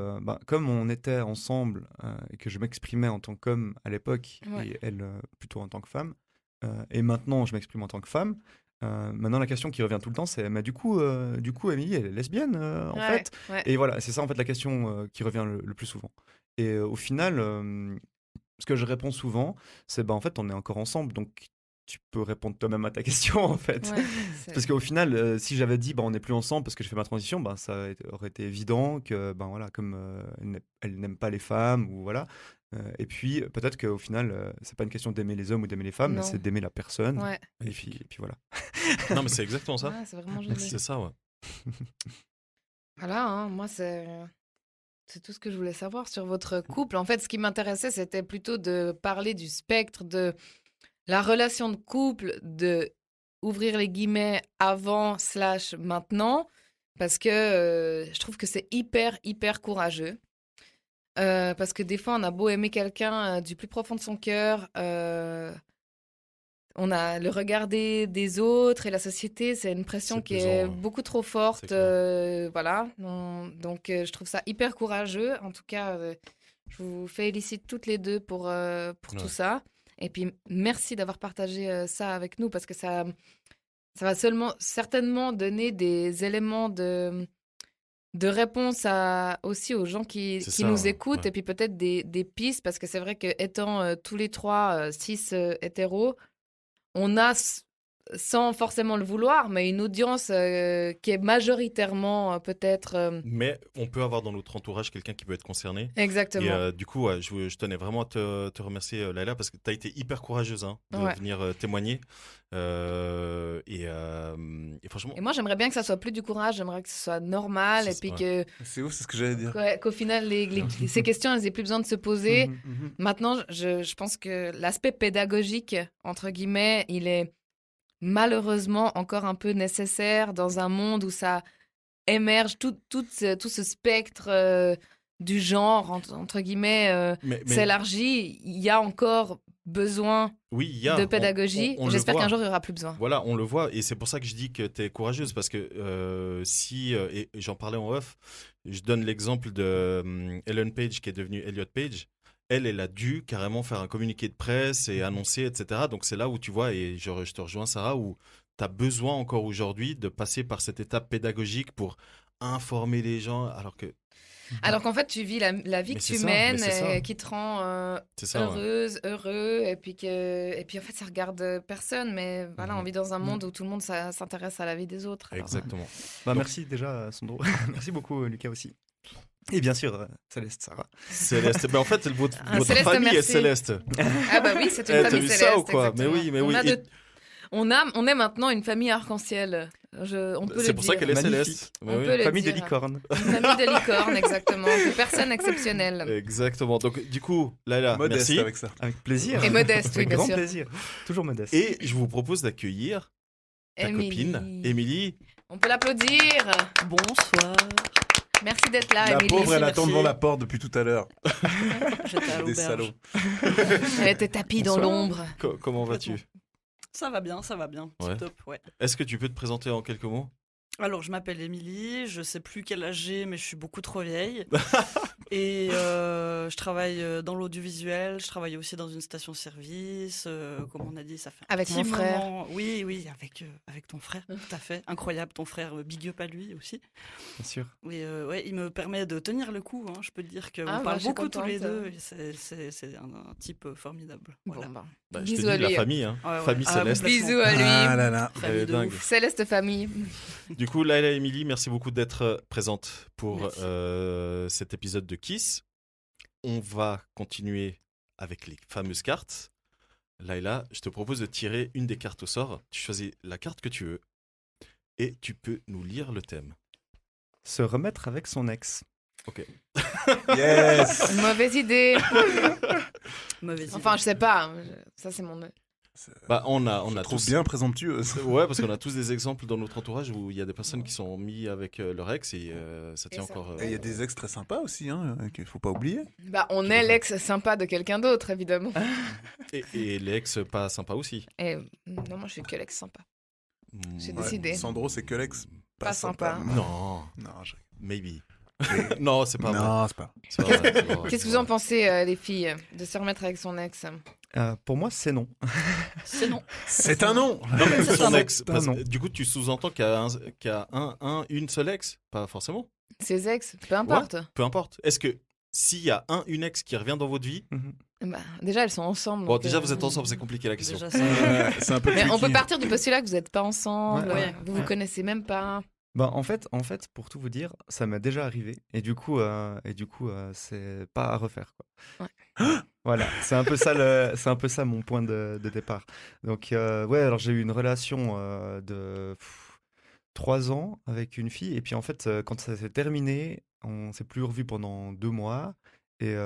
comme on était ensemble et que je m'exprimais en tant qu'homme à l'époque et elle plutôt en tant que femme, et maintenant je m'exprime en tant que femme. Maintenant la question qui revient tout le temps c'est mais du coup Émilie elle est lesbienne en fait. Et voilà, c'est ça en fait la question qui revient le plus souvent. Et au final, ce que je réponds souvent, c'est en fait on est encore ensemble, donc tu peux répondre toi-même à ta question en fait. Parce qu'au final, si j'avais dit on n'est plus ensemble parce que je fais ma transition, ça aurait été évident que voilà, comme elle n'aime pas les femmes ou voilà. Et puis peut-être qu'au final, c'est pas une question d'aimer les hommes ou d'aimer les femmes, mais c'est d'aimer la personne. Et puis voilà. Non mais c'est exactement ça. Ouais, c'est vraiment joli. C'est ça, ouais. Voilà, hein, moi c'est tout ce que je voulais savoir sur votre couple. En fait, ce qui m'intéressait, c'était plutôt de parler du spectre de la relation de couple, de ouvrir les guillemets avant / maintenant, parce que je trouve que c'est hyper courageux. Parce que des fois, on a beau aimer quelqu'un du plus profond de son cœur, on a le regard des autres et la société, c'est une pression qui est beaucoup trop forte. Voilà. Donc, je trouve ça hyper courageux. En tout cas, je vous félicite toutes les deux pour tout ça. Et puis, merci d'avoir partagé ça avec nous parce que ça va certainement donner des éléments de réponse aussi aux gens qui nous écoutent et puis peut-être des pistes parce que c'est vrai qu'étant tous les trois cis hétéros, on a, sans forcément le vouloir, mais une audience qui est majoritairement peut-être... Mais on peut avoir dans notre entourage quelqu'un qui peut être concerné. Exactement. Et du coup, je tenais vraiment à te remercier, Laila, parce que tu as été hyper courageuse de venir témoigner. Et franchement... Et moi, j'aimerais bien que ça soit plus du courage, j'aimerais que ce soit normal. Et puis que... C'est ouf, c'est ce que j'allais dire. Qu'au final, ces questions, elles n'aient plus besoin de se poser. Maintenant, je pense que l'aspect pédagogique, entre guillemets, il est malheureusement encore un peu nécessaire dans un monde où ça émerge tout ce spectre du genre, entre guillemets, s'élargit. Il y a encore besoin de pédagogie. J'espère qu'un jour, il n'y aura plus besoin. Voilà, on le voit. Et c'est pour ça que je dis que tu es courageuse. Parce que et j'en parlais en off, je donne l'exemple de Ellen Page qui est devenue Elliot Page. Elle a dû carrément faire un communiqué de presse et annoncer, etc. Donc, c'est là où tu vois, et je te rejoins, Sarah, où tu as besoin encore aujourd'hui de passer par cette étape pédagogique pour informer les gens, alors qu'en fait, tu vis la vie que tu mènes, qui te rend heureuse, heureux, et puis en fait, ça regarde personne, mais voilà, on vit dans un monde où tout le monde s'intéresse à la vie des autres. Alors. Exactement. Merci déjà, Sandro. Merci beaucoup, Lucas aussi. Et bien sûr, Céleste, Sarah. Céleste, mais en fait, votre Céleste, famille merci. est Céleste. Ah bah oui, c'est une famille Céleste. Ça ou quoi? Exactement. Mais oui. On est maintenant une famille arc-en-ciel. On peut le dire. C'est pour ça qu'elle est Céleste. Une famille de licornes. Une famille de licornes, exactement. De personnes exceptionnelles. Exactement. Donc, du coup, Laila, modeste merci. Avec ça. Avec plaisir. Et modeste, oui, avec bien grand sûr. plaisir. Toujours modeste. Et je vous propose d'accueillir ta copine, Émilie. On peut l'applaudir. Bonsoir. Merci d'être là, La Émilie. pauvre, elle attend devant la porte depuis tout à l'heure. J'étais à Des l'auberge. salauds. Elle était tapie dans l'ombre. Comment vas-tu? Ça va bien, Ouais. top, ouais. Est-ce que tu peux te présenter en quelques mots? Alors, je m'appelle Émilie, je sais plus quel âge j'ai, mais je suis beaucoup trop vieille. Et je travaille dans l'audiovisuel, je travaille aussi dans une station-service. Comme on a dit, ça fait un Avec petit mon frère. moment. Oui, avec ton frère, tout à fait. Incroyable, ton frère, big up à lui aussi. Bien sûr. Et ouais, il me permet de tenir le coup, hein. Je peux te dire qu'on Ah, bah, parle je suis beaucoup tous les contente. deux. Et c'est un type formidable. Voilà. Bon, bah. Bah, je te Bisous à dis la lui. famille, hein. Ouais, ouais. Famille Ah, céleste. complètement. Bisous à lui. Ah là là. Elle Famille est de dingue. ouf. Céleste famille. Du coup, Laila et Émilie, merci beaucoup d'être présentes pour Merci. cet épisode de Kiss. On va continuer avec les fameuses cartes. Laila, je te propose de tirer une des cartes au sort. Tu choisis la carte que tu veux et tu peux nous lire le thème. Se remettre avec son ex. Ok. Yes. Mauvaise idée. Mauvaise Enfin, idée. je sais pas. Ça, c'est mon. Bah, on Je a trouve tous bien présomptueuse. Ouais, parce qu'on a tous des exemples dans notre entourage où il y a des personnes qui sont mis avec leur ex et ça tient Et ça. encore. Et il y a des ex très sympas aussi, hein, qu'il faut pas oublier. Bah, on est l'ex sympa de quelqu'un d'autre, évidemment. Et l'ex pas sympa aussi. Et non, moi, je suis que l'ex sympa. J'ai Ouais. décidé. Sandro, c'est que l'ex Pas sympa. Non, Non, je... maybe. Non, c'est pas vrai. non, c'est pas. C'est pas vrai, c'est pas vrai, Qu'est-ce que c'est vous en pas pensez, les filles, de se remettre avec son ex? Pour moi, c'est non. C'est non. C'est un nom. vrai. Non, mais C'est son un ex. non. parce- Non. du coup, tu sous-entends qu'il y a une seule ex? Pas forcément. Ses ex, peu importe. Peu importe. Est-ce que s'il y a une ex qui revient dans votre vie, Bah, déjà, elles sont ensemble. bon, donc, déjà vous êtes ensemble, c'est compliqué la question. Déjà, ça. C'est un peu Mais on tricky. peut partir du postulat que vous n'êtes pas ensemble, Ouais. vous vous connaissez même pas. Bah, en fait, pour tout vous dire, ça m'est déjà arrivé. Et du coup, c'est pas à refaire, quoi. Voilà, c'est un peu ça mon point de départ. Donc, ouais, alors j'ai eu une relation de 3 ans avec une fille. Et puis, en fait, quand ça s'est terminé, on s'est plus revus pendant 2 mois. Et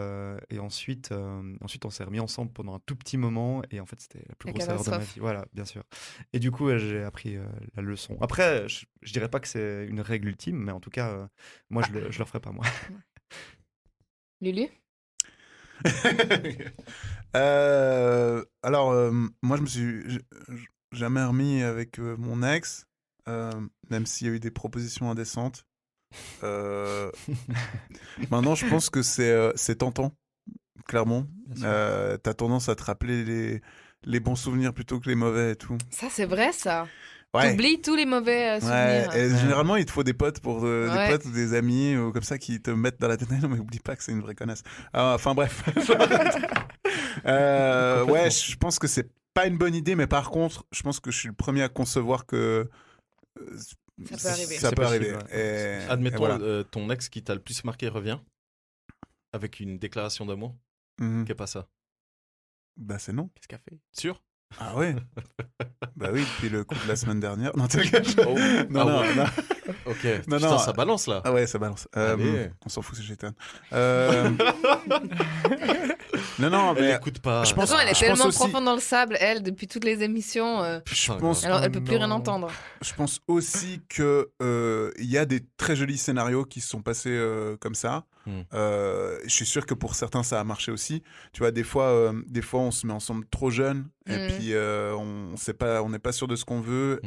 ensuite, on s'est remis ensemble pendant un tout petit moment. Et en fait, c'était la plus La grosse erreur de ma catastrophe. vie. Voilà, bien sûr. Et du coup, j'ai appris la leçon. Après, je dirais pas que c'est une règle ultime, mais en tout cas, moi, je le ferai pas, moi. Lulu? Alors, moi, je me suis jamais remis avec mon ex, même s'il y a eu des propositions indécentes. Maintenant, je pense que c'est tentant, clairement. Bien sûr. T'as tendance à te rappeler les bons souvenirs plutôt que les mauvais et tout. Ça, c'est vrai, ça. Ouais. T'oublies tous les mauvais Ouais, souvenirs. et généralement, il te faut des potes des Ouais. potes ou des amis ou comme ça qui te mettent dans la tête. Non, mais oublie pas que c'est une vraie connasse. Enfin, bref. Ouais, je pense que c'est pas une bonne idée, mais par contre, je pense que je suis le premier à concevoir que Ça peut arriver. Ça C'est peut possible, arriver. ouais. Et Admettons, voilà. ton ex qui t'a le plus marqué revient avec une déclaration d'amour. Mhm. Qu'est pas ça? Bah, c'est non. Qu'est-ce qu'elle fait? Sûr? Ah ouais. Bah oui, depuis le coup de la semaine dernière. Non, Oh. non, Ah non, ouais. non. Ok. Non, Putain, non. ça balance là. Ah ouais, ça balance. Allez. On s'en fout si j'étonne. Non, non, Elle mais écoute pas. je De toute façon, elle est je tellement pense aussi- profonde dans le sable, elle, depuis toutes les émissions. je pense, Alors, elle Oh peut plus rien non. entendre. je pense aussi que il y a des très jolis scénarios qui se sont passés comme ça. Je suis sûr que pour certains ça a marché aussi. Tu vois, des fois on se met ensemble trop jeune et puis on sait pas, on n'est pas sûr de ce qu'on veut.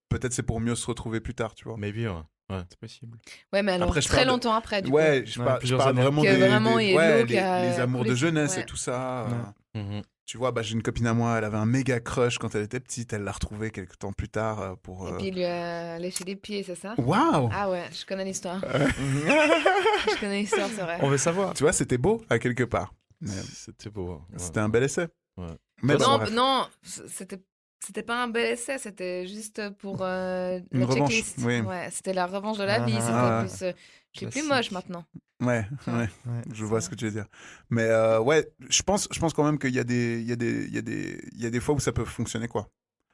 Peut-être c'est pour mieux se retrouver plus tard, tu vois. Maybe, ouais. C'est possible. Ouais, mais alors, Après, je très parle de- longtemps après, du Ouais, coup. je Ouais, parle plusieurs années. vraiment Que des, vraiment, il y a de ouais, l'eau qui a les amours de coulé. jeunesse Ouais. et tout ça. Ouais. Tu vois, bah, j'ai une copine à moi, elle avait un méga crush quand elle était petite, elle l'a retrouvé quelques temps plus tard pour. Et puis, il lui a léché les pieds, c'est ça? Waouh! Ah ouais, je connais l'histoire. Je connais l'histoire, c'est vrai. On veut savoir. Tu vois, c'était beau à quelque part. Mais C'était beau. hein. Ouais. C'était un bel essai. Ouais. Mais Non, bref. non, c'était pas un bel essai, c'était juste pour Une la revanche, checklist. oui. Ouais, c'était la revanche de la vie. Ah. C'était plus. Je suis plus Classique. moche maintenant. Ouais, ouais, Ouais. je vois ce que tu veux dire. Mais ouais, je pense quand même qu'il y a des fois où ça peut fonctionner, quoi.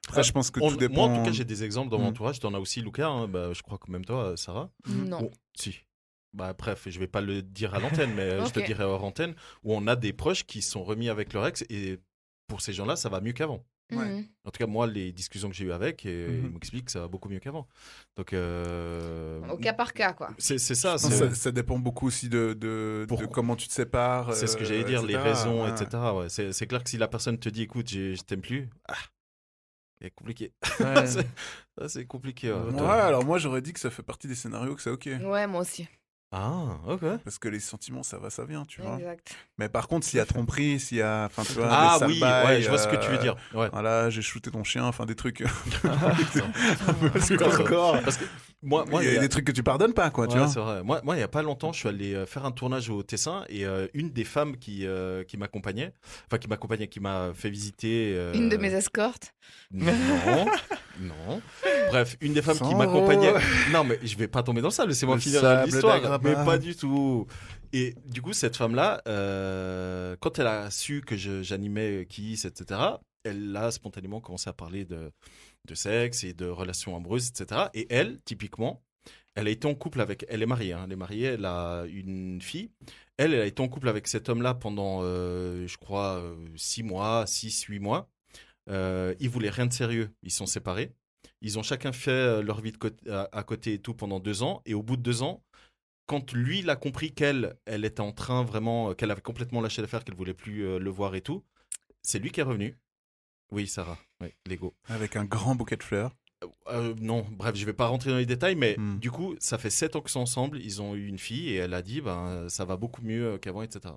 Après, je pense que tout dépend. Moi, en tout cas, j'ai des exemples dans mon Mm. entourage. T'en as aussi, Lucas. Hein. Bah, je crois que même toi, Sarah. Non. Bon, si. Bah, bref, je vais pas le dire à l'antenne, mais je te Ok. dirai hors antenne, où on a des proches qui sont remis avec leur ex et pour ces gens-là, ça va mieux qu'avant. Ouais. Mhm. En tout cas, moi, les discussions que j'ai eues avec, ils Mhm. m'expliquent que ça va beaucoup mieux qu'avant. Donc, Au cas par cas, quoi. c'est ça. Je pense C'est que ça dépend beaucoup aussi de Pour- comment tu te sépares. c'est ce que j'allais dire, les etc. raisons, Ouais. etc. Ouais. C'est clair que si la personne te dit, écoute, je t'aime plus, C'est compliqué. Ouais. C'est compliqué. Ouais, alors moi j'aurais dit que ça fait partie des scénarios que c'est ok. Ouais, moi aussi. Ah, ok. Parce que les sentiments, ça va, ça vient, tu vois. Exact. Mais par contre, s'il y a tromperie, s'il y a. Enfin, tu vois, Ah des oui, sales bails, ouais, je vois ce que tu veux dire. Ouais. Voilà, j'ai shooté ton chien, enfin des trucs. Parce que moi, il y a des trucs que tu pardonnes pas, quoi, tu ouais, vois. c'est vrai. Moi, il y a pas longtemps, je suis allé faire un tournage au Tessin et une des femmes qui m'accompagnait, qui m'a fait visiter. Une de mes escortes. Non, non. Bref, une des femmes qui 100 m'accompagnait. euros. Non, mais je vais pas tomber dans ça. Laissez-moi Le finir sable l'histoire. d'Agrabah. Mais pas du tout. Et du coup, cette femme-là, quand elle a su que j'animais Kiss, etc., elle a spontanément commencé à parler de sexe et de relations amoureuses, etc. Et elle, typiquement, elle a été en couple avec... Elle est mariée, hein, elle est mariée, elle a une fille. Elle a été en couple avec cet homme-là pendant, je crois, 6 mois, 6-8 mois. Ils voulaient rien de sérieux. Ils sont séparés. Ils ont chacun fait leur vie à côté et tout pendant 2 ans. Et au bout de 2 ans, quand lui, il a compris qu'elle était en train vraiment... qu'elle avait complètement lâché l'affaire, qu'elle voulait plus le voir et tout, c'est lui qui est revenu. Oui, Sarah, oui, Lego. Avec un grand bouquet de fleurs. Non, bref, je vais pas rentrer dans les détails, mais du coup, ça fait 7 ans qu'ils sont ensemble, ils ont eu une fille et elle a dit, ça va beaucoup mieux qu'avant, etc.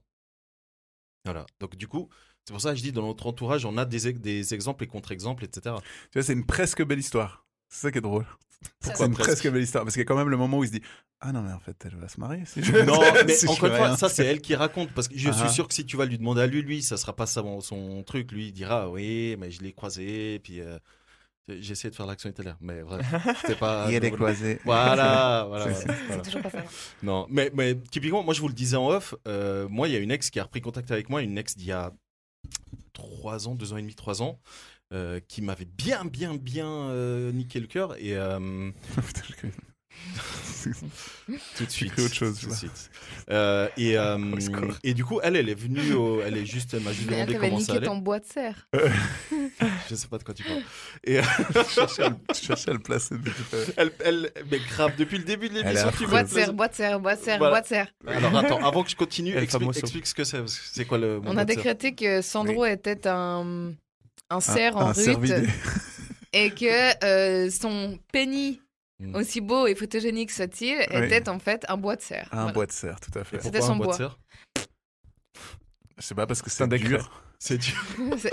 Voilà, donc du coup, c'est pour ça que je dis, dans notre entourage, on a des exemples et contre-exemples, etc. Tu vois, c'est une presque belle histoire. C'est ça qui est drôle. Pourquoi C'est une presque presque belle histoire. Parce qu'il y a quand même le moment où il se dit ah non, mais en fait, elle va se marier. Non, mais si je encore une fais fois, rien. ça c'est elle qui raconte. Parce que je suis Ah. sûr que si tu vas lui demander à lui, ça sera pas son truc. Lui, il dira oui, mais je l'ai croisé, puis j'ai essayé de faire l'action tout à l'heure. Mais bref, c'était pas. Il y a des croisés. Voilà, voilà. C'est- voilà. C'est toujours pas ça. Non, mais typiquement, moi je vous le disais en off, moi il y a une ex qui a repris contact avec moi, une ex d'il y a 3 ans, 2 ans et demi, 3 ans, qui m'avait bien niqué le cœur et Putain, je connais. tout de suite. cru autre chose, tout de là. suite. secours. Et du coup, elle est venue, elle m'a juste Bien demandé qu'elle avait comment ça niqué allait. ton bois de serre. Je sais pas de quoi tu parles. Et Je cherchais à le placer. mais grave, depuis le début de Elle est l'émission, affreuse. tu Bois me de serre, bois de serre, bois de serre, Voilà. bois de serre. Alors attends, avant que je continue, El famoso. explique ce que c'est. C'est quoi le. On a décrété que Sandro était un cerf en un cerf rut vidé. et que son pénis, Mm. aussi beau et photogénique soit-il, Oui. était en fait un bois de serre. Un Voilà. bois de serre, tout à fait. C'était Pourquoi son un bois de bois. serre Je sais pas parce que un c'est décret. dur C'est dur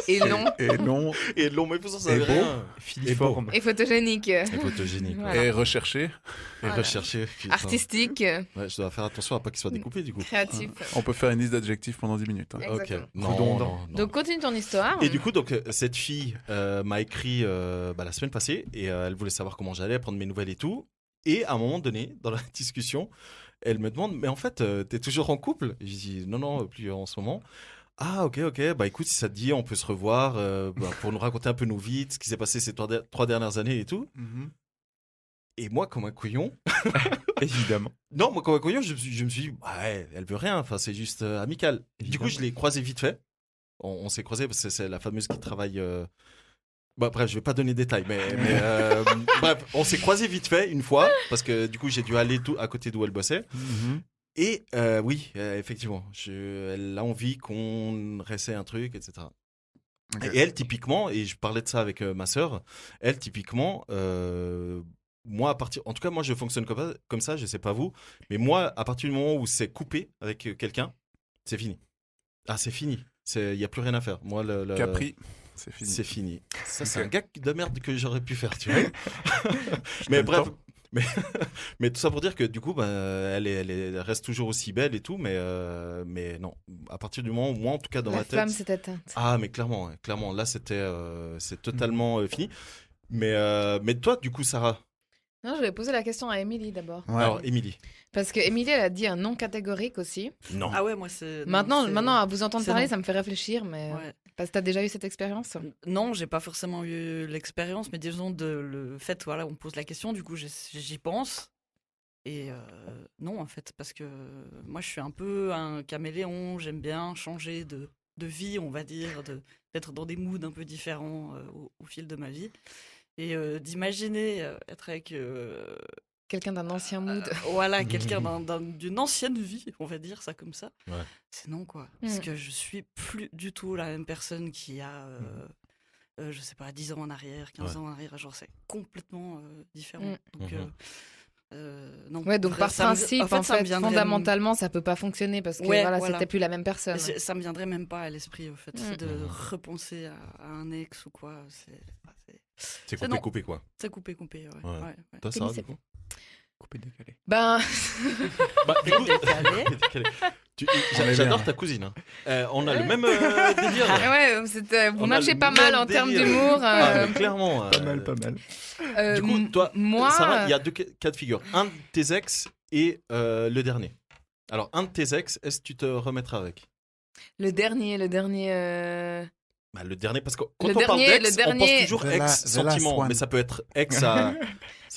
Et long et long et long, mais pour ça, ça Et veut beau. rien. Filiforme. et photogénique. Et photogénique. Voilà. et recherché. Et Voilà. recherché. putain. Artistique, Ouais, je dois faire attention à pas qu'il soit découpé du coup. créatif. On peut faire une liste d'adjectifs pendant 10 minutes. hein. Ok. Exactement. Non, Redondant. non, non. Donc continue ton histoire. Et du coup, donc, cette fille m'a écrit la semaine passée et elle voulait savoir comment j'allais, prendre mes nouvelles et tout. Et à un moment donné, dans la discussion, elle me demande mais en fait, t'es toujours en couple? Je dis non, plus en ce moment. Ah, ok, bah écoute, si ça te dit, on peut se revoir pour nous raconter un peu nos vies, ce qui s'est passé ces 3 dernières années et tout. Mhm. Et moi, comme un couillon, Évidemment. non, moi, comme un couillon, je me suis dit, ouais, elle veut rien, enfin, c'est juste amical. Du coup, je l'ai croisée vite fait. On s'est croisés parce que c'est la fameuse qui travaille. Bah, bref, je vais pas donner de détails, mais bref, on s'est croisés vite fait une fois parce que du coup, j'ai dû aller tout à côté d'où elle bossait. Mhm. Et oui, effectivement, elle a envie qu'on réessaie un truc, etc. Ok. Et elle, typiquement, et je parlais de ça avec ma sœur, elle, typiquement, moi, en tout cas, moi, je fonctionne comme ça, je sais pas vous, mais moi, à partir du moment où c'est coupé avec quelqu'un, c'est fini. Ah, c'est fini. Il n'y a plus rien à faire. Moi, Capri, c'est fini. c'est fini. Ça, c'est Ok. un gars de merde que j'aurais pu faire, tu vois. Je Mais t'aime bref. tant. Mais tout ça pour dire que du coup, elle reste toujours aussi belle et tout, mais non. À partir du moment où moi, en tout cas, dans La ma tête. flamme s'est éteinte. Ah, mais clairement, là, c'est totalement fini. Mais toi, du coup, Sarah. Non, je vais poser la question à Émilie d'abord. Ouais. Alors, Émilie. Parce que Émilie, elle a dit un non catégorique aussi. Non. Ah ouais, moi c'est. non, Maintenant, c'est- à vous entendre c'est parler, non. ça me fait réfléchir, mais Ouais. parce que t'as déjà eu cette expérience. Non, j'ai pas forcément eu l'expérience, mais disons le fait, voilà, on me pose la question, du coup j'y pense. Et non, en fait, parce que moi je suis un peu un caméléon, j'aime bien changer de vie, on va dire, d'être dans des moods un peu différents au fil de ma vie. Et d'imaginer être avec Quelqu'un d'un ancien mood. voilà, quelqu'un d'une ancienne vie, on va dire ça comme ça. Ouais. C'est non, quoi. Parce Mm. que je suis plus du tout la même personne qui a je sais pas, 10 ans en arrière, 15 ans en arrière, genre c'est complètement différent. Donc, non. Ouais, donc par principe, en fait, fondamentalement, ça peut pas fonctionner parce que c'était plus la même personne. Ça me viendrait même pas à l'esprit, au fait, de repenser à un ex ou quoi. C'est coupé, quoi. C'est coupé, ouais. Toi, Sarah, du coup Coupé, décalé. J'adore ta cousine. Hein. On a le même délire. Vous matchez pas mal en termes d'humour. Clairement. Pas mal. Du coup, toi, moi, Sarah, il y a 2 cas de figure. Un de tes ex et le dernier. Alors, un de tes ex, est-ce que tu te remettras avec ? Le dernier. Le dernier, parce que quand on parle d'ex, on pense toujours ex-sentiment. Mais ça peut être ex à...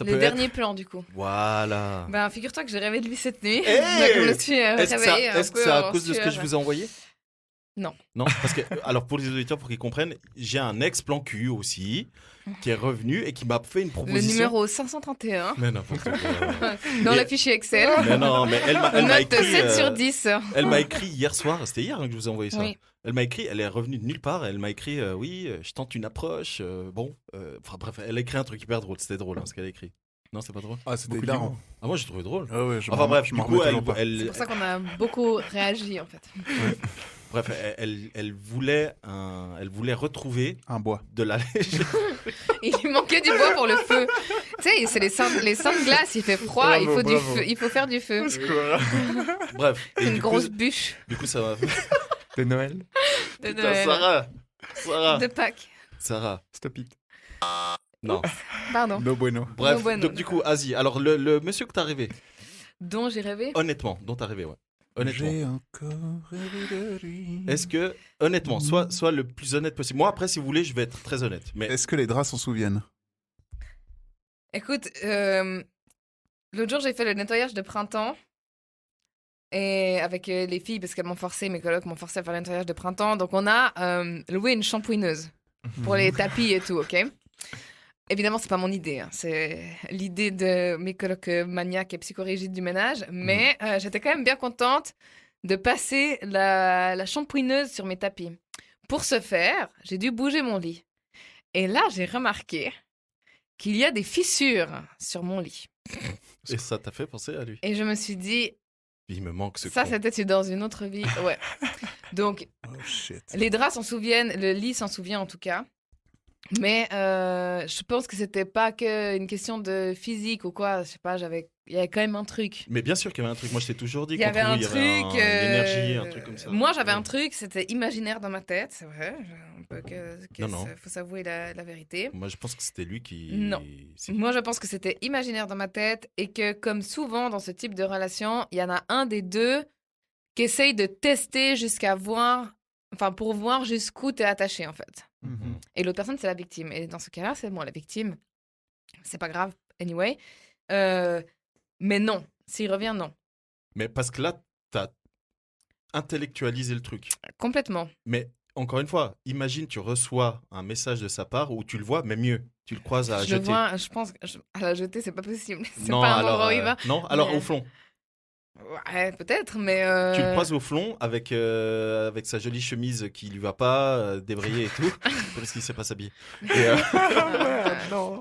Le dernier plan, du coup. Voilà. Figure-toi que j'ai rêvé de lui cette nuit. Hey, donc je me suis réveillée. Est-ce que c'est à cause de ce que je vous ai envoyé ? Non. Non, parce que, alors pour les auditeurs, pour qu'ils comprennent, j'ai un ex-plan cul aussi, qui est revenu et qui m'a fait une proposition. Le numéro 531. Mais n'importe quoi. Dans le fichier Excel. Mais non, mais elle m'a Note écrit... 7 sur 10. Elle m'a écrit hier soir, c'était hier que je vous ai envoyé ça. Oui. Elle m'a écrit, elle est revenue de nulle part, elle m'a écrit, je tente une approche, bref, elle a écrit un truc hyper drôle, c'était drôle ce qu'elle a écrit. Non, c'est pas drôle. Ah, c'était hilarant. Ah, moi j'ai trouvé drôle. Ah ouais, enfin bref, du coup, c'est pour ça qu'on a beaucoup réagi en fait. Ouais. Bref, elle voulait retrouver un bois de la légère. Il lui manquait du bois pour le feu. Tu sais, c'est les seins de glace, il fait froid, il faut du feu, il faut faire du feu. Bref, une grosse bûche. Du coup, ça va. De Noël. De Noël. Sarah. De Pâques. Sarah. Stop it. Non. Pardon. No bueno. Bref, no bueno. Donc du coup, Asie. Alors le monsieur que t'as rêvé. Dont j'ai rêvé. Honnêtement, dont t'as rêvé, ouais. Honnêtement. J'ai encore rêvé de lui. Est-ce que, honnêtement, sois le plus honnête possible. Moi, après, si vous voulez, je vais être très honnête. Mais est-ce que les draps s'en souviennent ? Écoute, l'autre jour, j'ai fait le nettoyage de printemps. Et avec les filles, parce qu'elles m'ont forcé, mes colocs m'ont forcé à faire le nettoyage de printemps. Donc, on a loué une shampooineuse pour les tapis et tout, ok ? Évidemment, c'est pas mon idée. Hein. C'est l'idée de mes colocs maniaques et psychorigides du ménage. Mais j'étais quand même bien contente de passer la shampooineuse sur mes tapis. Pour ce faire, j'ai dû bouger mon lit. Et là, j'ai remarqué qu'il y a des fissures sur mon lit. Et ça t'a fait penser à lui. Et je me suis dit... Il me manque ce Ça, c'était dans une autre vie. Ouais. Donc, les draps s'en souviennent, le lit s'en souvient en tout cas. Mais je pense que c'était pas qu'une question de physique ou quoi. Je sais pas, il y avait quand même un truc. Mais bien sûr qu'il y avait un truc. Moi, je t'ai toujours dit qu'il y avait un truc. Une énergie, un truc comme ça. Moi, j'avais un truc, c'était imaginaire dans ma tête, c'est vrai. Non. Faut s'avouer la vérité. Moi, je pense que c'était lui qui. Non. Moi, je pense que c'était imaginaire dans ma tête et que, comme souvent dans ce type de relation, il y en a un des deux qui essaye de tester jusqu'à voir. Enfin, pour voir jusqu'où t'es attaché, en fait. Mm-hmm. Et l'autre personne, c'est la victime. Et dans ce cas-là, c'est moi la victime. C'est pas grave, anyway. Mais non. S'il revient, non. Mais parce que là, t'as intellectualisé le truc. Complètement. Mais encore une fois, imagine, tu reçois un message de sa part où tu le vois, mais mieux. Tu le croises à jeter. Je pense à la jeter, c'est pas possible. C'est non, pas un alors, endroit où il va. Non, alors au fond. Ouais, peut-être, mais... Tu le croises au flanc avec sa jolie chemise qui lui va pas, débrayée et tout, parce qu'il sait pas s'habiller.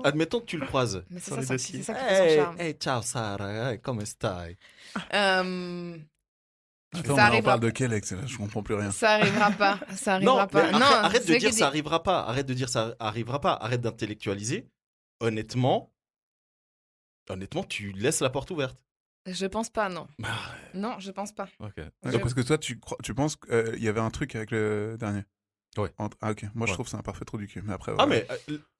Admettons que tu le croises. Mais c'est ça qui fait son charme. Hey, ciao Sarah, come stai? Attends, mais on parle de quel ex là? Je comprends plus rien. Ça arrivera pas. Ça arrivera pas. Non, non, arrête de dire ça arrivera pas. Arrête de dire ça arrivera pas. Arrête d'intellectualiser. Honnêtement, tu laisses la porte ouverte. Je pense pas, non. Non, je pense pas. Ok. Parce que toi, tu penses qu'il y avait un truc avec le dernier. Ouais. Ah, ok. Moi, je trouve que c'est un parfait trou du cul. Mais après, ah, mais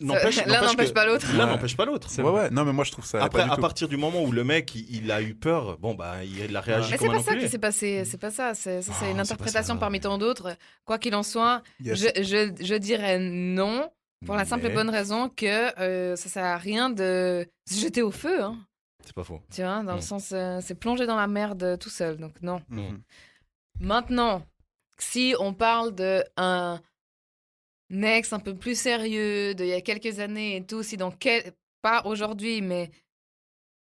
l'un n'empêche pas l'autre. L'un n'empêche pas l'autre. Ouais. Non, mais moi, je trouve ça. Après, à partir du moment où le mec, il a eu peur, bon, bah, il a réagi mais comme un c'est pas ça enculé. qui s'est passé. C'est pas ça. C'est une interprétation parmi tant d'autres. Quoi qu'il en soit, je dirais non. Pour la simple et bonne raison que ça sert à rien de se jeter au feu. Hein. C'est pas faux. Tu vois, dans le sens, c'est plonger dans la merde tout seul. Donc, non. Maintenant, si on parle d'un ex un peu plus sérieux, d'il y a quelques années et tout, si pas aujourd'hui, mais.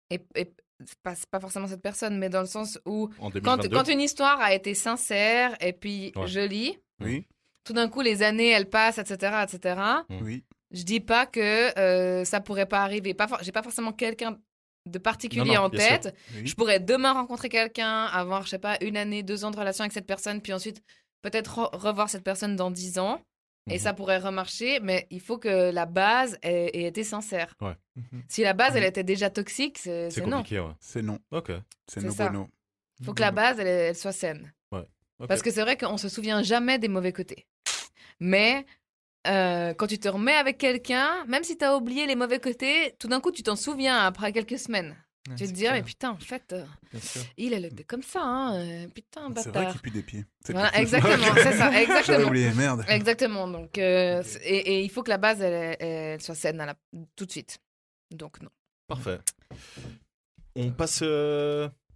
C'est pas forcément cette personne, mais dans le sens où. Quand une histoire a été sincère et puis jolie. Oui. tout d'un coup, les années, elles passent, etc., etc. Oui. Je dis pas que ça pourrait pas arriver. J'ai pas forcément quelqu'un de particulier en tête. Oui. Je pourrais demain rencontrer quelqu'un, avoir, je sais pas, 1 année, 2 ans de relation avec cette personne, puis ensuite peut-être revoir cette personne dans 10 ans. Et ça pourrait remarcher, mais il faut que la base ait été sincère. Ouais. Si la base, elle était déjà toxique, c'est non. compliqué, ouais. C'est non. Ok. C'est C'est no ça. bueno. Il faut que la base, elle soit saine. Ouais. Ok. Parce que c'est vrai qu'on se souvient jamais des mauvais côtés. Mais quand tu te remets avec quelqu'un, même si tu as oublié les mauvais côtés, tout d'un coup, tu t'en souviens après quelques semaines. Ouais, Tu vas te c'est dire, clair. mais putain, en fait, Bien sûr. elle était comme ça, hein. Putain, C'est vrai bâtard. qu'il pue des pieds. C'est Voilà, tout. exactement, c'est ça, J'avais exactement. oublié, merde. Exactement. Donc, et il faut que la base, elle soit saine tout de suite. Donc, non. Parfait. On passe.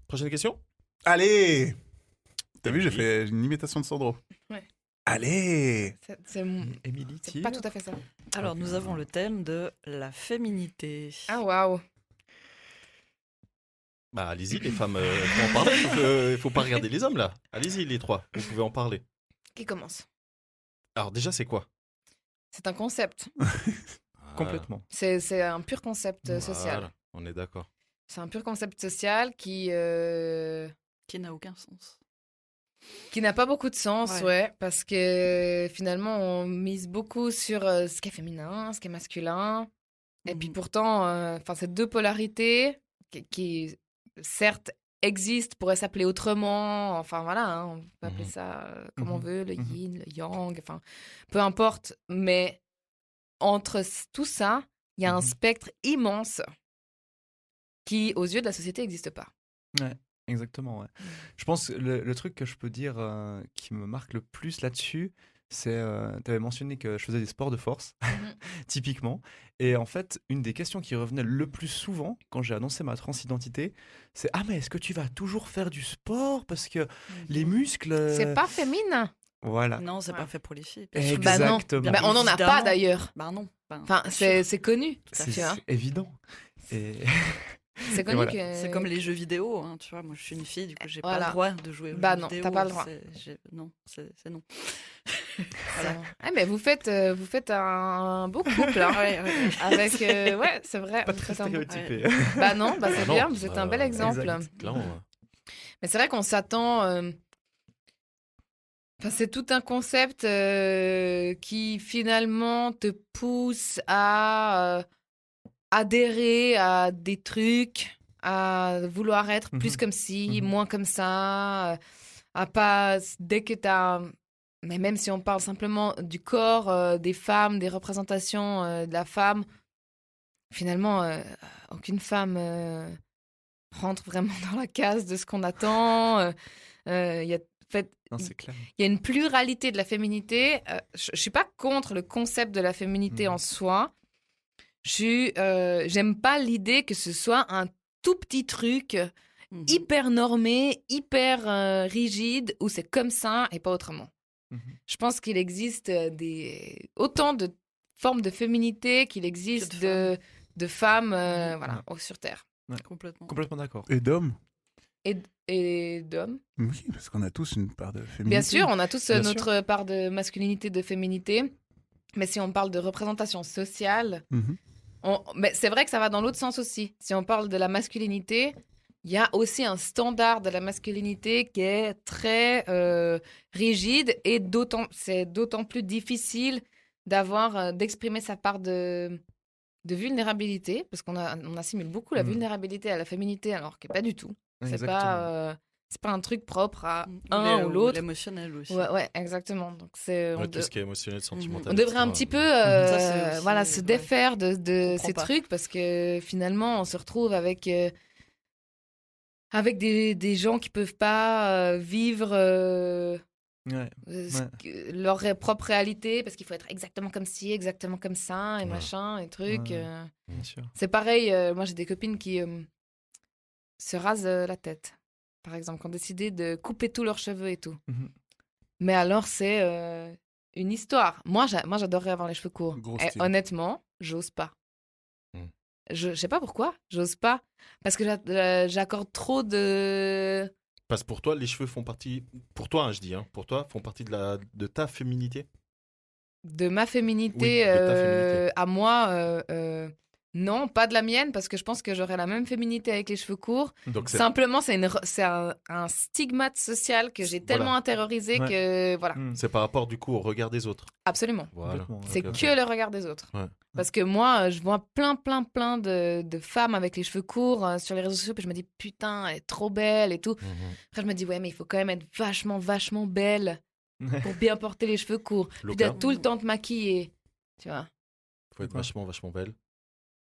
Prochaine question. Allez. T'as vu, j'ai fait une imitation de Sandro. Ouais. Allez. Émilie, C'est pas tout à fait ça. Alors, nous avons le thème de la féminité. Ah, waouh. Bah, allez-y, les femmes, faut en parler. Il faut pas regarder les hommes, là. Allez-y, les 3. Vous pouvez en parler. Qui commence? Alors, déjà, c'est quoi? C'est un concept. Complètement. C'est un pur concept social. Voilà, on est d'accord. C'est un pur concept social qui Qui n'a aucun sens. n'a pas beaucoup de sens, ouais, parce que finalement, on mise beaucoup sur ce qui est féminin, ce qui est masculin. Et puis pourtant, ces deux polarités qui, certes, existent, pourraient s'appeler autrement. Enfin, voilà, hein, on peut appeler ça comme on veut, le yin, le yang, enfin, peu importe. Mais entre tout ça, il y a un spectre immense qui, aux yeux de la société, n'existe pas. Ouais, exactement. Ouais. Je pense que le truc que je peux dire qui me marque le plus là-dessus, c'est, tu avais mentionné que je faisais des sports de force, typiquement. Et en fait, une des questions qui revenait le plus souvent quand j'ai annoncé ma transidentité, c'est « Ah, mais est-ce que tu vas toujours faire du sport? Parce que les muscles... » C'est pas féminin. Voilà. Non, c'est pas fait pour les filles. Exactement. Bah non. On n'en a pas d'ailleurs. Bah non. Enfin, c'est connu. C'est évident. Et... C'est connu voilà. que... C'est comme les jeux vidéo, hein, tu vois. Moi, je suis une fille, du coup, j'ai pas Voilà. le droit de jouer aux Bah jeux non, vidéo. t'as pas le droit. Non, c'est non. Voilà. Ah, mais vous faites un beau couple, hein. Ouais. Avec, ouais, c'est vrai. Pas vous très faites un beau- stéréotypé. Bah non, bah c'est Ah non, bien, vous êtes un bel exemple. exact. Clairement, ouais. Mais c'est vrai qu'on s'attend... Enfin, c'est tout un concept qui finalement te pousse à adhérer à des trucs, à vouloir être plus comme ci, moins comme ça, à pas... Dès que t'as... Mais même si on parle simplement du corps des femmes, des représentations de la femme, finalement, aucune femme rentre vraiment dans la case de ce qu'on attend. Il y a... En fait, Non, c'est clair. il y a une pluralité de la féminité. Je ne suis pas contre le concept de la féminité en soi. J'aime pas l'idée que ce soit un tout petit truc hyper normé, hyper rigide, où c'est comme ça et pas autrement. Je pense qu'il existe autant de formes de féminité qu'il existe de femmes voilà, sur Terre. Ouais. Complètement d'accord. Et d'hommes. Et d'hommes. Oui, parce qu'on a tous une part de féminité. Bien sûr, on a tous Bien notre sûr. part de masculinité, de féminité. Mais si on parle de représentation sociale, mais c'est vrai que ça va dans l'autre sens aussi. Si on parle de la masculinité, il y a aussi un standard de la masculinité qui est très rigide et c'est d'autant plus difficile d'exprimer sa part de vulnérabilité, parce qu'on assimile beaucoup la vulnérabilité à la féminité, alors que pas du tout. C'est pas un truc propre à un ou l'autre. L'émotionnel aussi. Ouais, exactement. Donc Tout ce qui est émotionnel, sentimental. on devrait un petit peu se défaire de ces pas. trucs, parce que finalement, on se retrouve avec des gens qui peuvent pas vivre leur propre réalité, parce qu'il faut être exactement comme ci, exactement comme ça, et machin, et trucs. Bien sûr. C'est pareil, moi j'ai des copines qui se rasent la tête, par exemple, qui ont décidé de couper tous leurs cheveux et tout. Mais alors, c'est une histoire. Moi, j'adorerais avoir les cheveux courts. Et honnêtement, j'ose pas. Je sais pas pourquoi, j'ose pas. Parce que j'accorde trop Parce que pour toi, les cheveux font partie... Pour toi, hein, je dis, hein, pour toi, font partie de ta féminité. De ma féminité, Oui, de ta féminité. à moi, non, pas de la mienne, parce que je pense que j'aurais la même féminité avec les cheveux courts. Donc, c'est... Simplement, c'est un stigmate social que j'ai tellement Voilà. intériorisé que, voilà. C'est par rapport, du coup, au regard des autres. Absolument. Voilà. C'est Ok, ok. que le regard des autres. Ouais. Parce que moi, je vois plein de femmes avec les cheveux courts sur les réseaux sociaux, puis je me dis, putain, elle est trop belle et tout. Après, je me dis, ouais, mais il faut quand même être vachement belle pour bien porter les cheveux courts. Puis Loca. d'être tout le temps te maquiller, tu vois. Faut être vachement belle.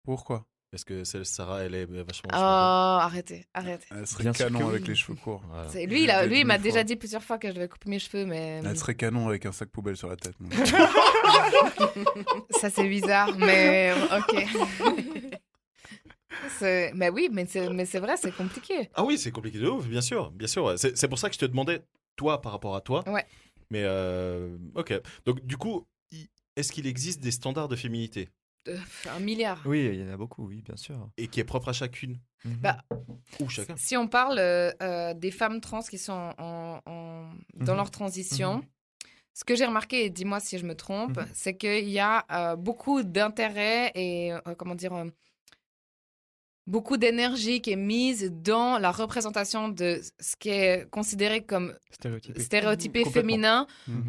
Pourquoi? Parce que celle Sarah, elle est vachement Oh, belle. arrêtez. Elle serait Bien sûr canon que avec oui. les cheveux courts. Voilà. Lui, Je l'ai il dit m'a mille déjà fois. dit plusieurs fois que je devais couper mes cheveux, mais Elle serait canon avec un sac poubelle sur la tête. donc. ça, c'est bizarre, mais ok. Mais oui, mais c'est vrai, c'est compliqué. Ah oui, c'est compliqué de ouf, bien sûr. Ouais. C'est pour ça que je te demandais, toi, par rapport à toi. Ouais. Mais, ok. Donc, du coup, est-ce qu'il existe des standards de féminité 1 milliard. Oui, il y en a beaucoup, oui, bien sûr. et qui est propre à chacune Bah, ou chacun? si on parle des femmes trans qui sont dans leur transition, ce que j'ai remarqué, et dis-moi si je me trompe, c'est qu'il y a beaucoup d'intérêt et, comment dire, beaucoup d'énergie qui est mise dans la représentation de ce qui est considéré comme stéréotypé Complètement. féminin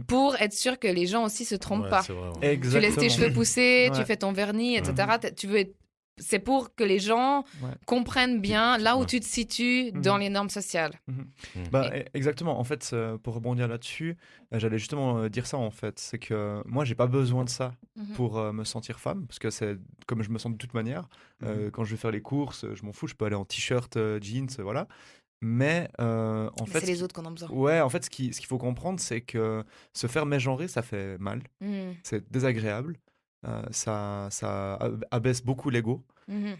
pour être sûr que les gens aussi se trompent Ouais, pas. c'est vrai, ouais. Exactement. Tu laisses tes cheveux pousser, tu Ouais. fais ton vernis, etc. Tu veux c'est pour que les gens comprennent bien là où tu te situes dans les normes sociales. Bah, exactement. En fait, pour rebondir là-dessus, j'allais justement dire ça, en fait. C'est que moi, j'ai pas besoin de ça pour me sentir femme, parce que c'est comme je me sens de toute manière. Quand je vais faire les courses, je m'en fous, je peux aller en t-shirt, jeans, voilà. Mais en fait, c'est les autres qu'on a besoin. Ouais, en fait, ce qu'il faut comprendre, c'est que se faire mégenrer, ça fait mal. C'est désagréable. Ça abaisse beaucoup l'ego.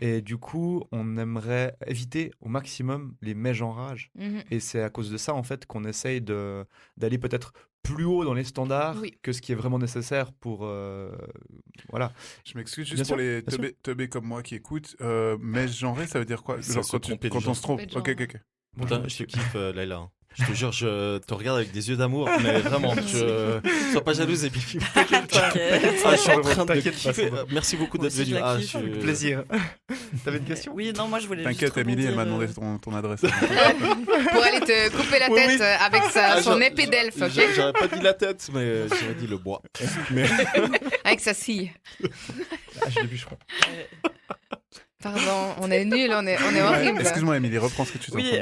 Et du coup, on aimerait éviter au maximum les mégenrages. Et c'est à cause de ça, en fait, qu'on essaye d'aller peut-être plus haut dans les standards que ce qui est vraiment nécessaire pour... voilà. Je m'excuse Bien juste sûr, pour les bien sûr. teubés comme moi qui écoutent. Mégenré, ça veut dire quoi? C'est Genre se quand tromper de on genre. se trompe. Tromper de Ok. Putain, je te kiffe, Laila. hein. Je te jure, je te regarde avec des yeux d'amour, mais vraiment, sois pas jalouse et puis T'inquiète pas. je suis en train de T'inquiète pas, kiffer. ça va. Merci beaucoup Moi d'être aussi, je venu. la kiffe. Avec plaisir. T'avais une question? Oui, non, moi je voulais T'inquiète, juste Émilie, elle m'a rebondir, demandé ton adresse. Pour aller te couper la Oui, tête oui. avec son épée d'elfe, ok? J'aurais pas dit la tête, mais j'aurais dit le bois. Mais... Avec sa scie. Ah, je l'ai vu, je crois. Pardon, on est nuls, on est horrible. Excuse-moi, Émilie, reprends ce que tu t'en Oui, train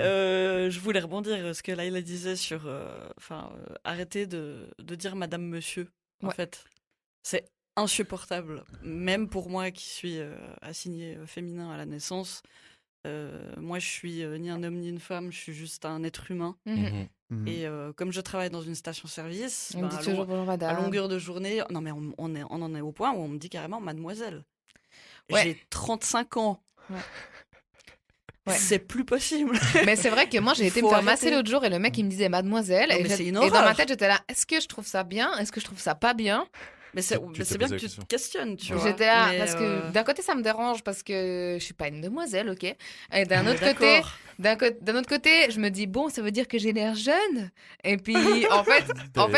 je voulais rebondir ce que Laïla disait sur arrêter de dire madame, monsieur. En Ouais. fait, c'est insupportable. Même pour moi qui suis assigné féminin à la naissance, moi je suis ni un homme ni une femme, je suis juste un être humain. Et comme je travaille dans une station-service, On me dit toujours bonjour à madame. longueur de journée, non mais on en est au point où on me dit carrément mademoiselle. Ouais. J'ai 35 ans. Ouais. C'est plus possible. Mais c'est vrai que moi, j'ai été me Faut faire masser arrêter. l'autre jour et le mec, il me disait mademoiselle. Non, Et, mais c'est une et dans ma horreur. tête, j'étais là, est-ce que je trouve ça bien? Est-ce que je trouve ça pas bien? Mais c'est Tu t'es bien posé que la tu te question. questionnes, tu vois. J'étais là, Mais, parce que d'un côté, ça me dérange parce que je suis pas une demoiselle, ok? Et d'un on est autre côté, d'accord. d'un autre côté, je me dis, bon, ça veut dire que j'ai l'air jeune. Et puis, en fait,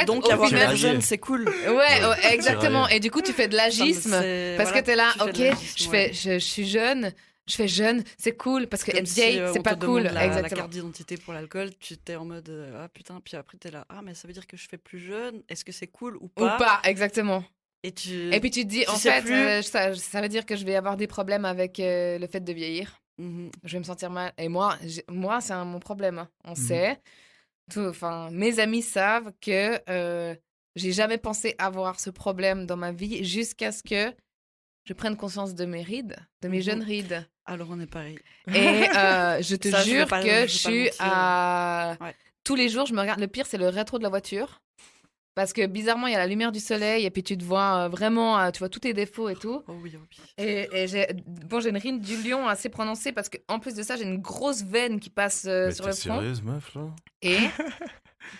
Donc au avoir final, l'air jeune, c'est cool. ouais, exactement. Et du coup, tu fais de l'agisme parce que t'es là, tu fais de ok, l'agisme, je suis jeune. Je fais jeune, c'est cool, parce que Comme être si, vieille, c'est on pas te cool. demande la Exactement. carte d'identité pour l'alcool, tu t'es en mode ah putain, puis après t'es là, ah mais ça veut dire que je fais plus jeune, est-ce que c'est cool ou Ou pas? pas, exactement. Et puis tu te dis, tu en sais fait, plus. ça veut dire que je vais avoir des problèmes avec le fait de vieillir. Mhm. Je vais me sentir mal. Et moi c'est mon problème. Hein. On sait. Enfin, mes amis savent que j'ai jamais pensé avoir ce problème dans ma vie jusqu'à ce que je prenne conscience de mes rides, de mes jeunes rides. Alors on est pareil. Et je te Ça, je jure vais pas- que je vais je pas suis mentir. à... Ouais. Tous les jours, je me regarde. Le pire, c'est le rétro de la voiture. Parce que bizarrement, il y a la lumière du soleil et puis tu te vois vraiment, tu vois tous tes défauts et tout. Oh oui, oh oui. Et j'ai une ride du lion assez prononcée parce qu'en plus de ça, j'ai une grosse veine qui passe Mais sur t'es le front. sérieuse, meuf, là? Et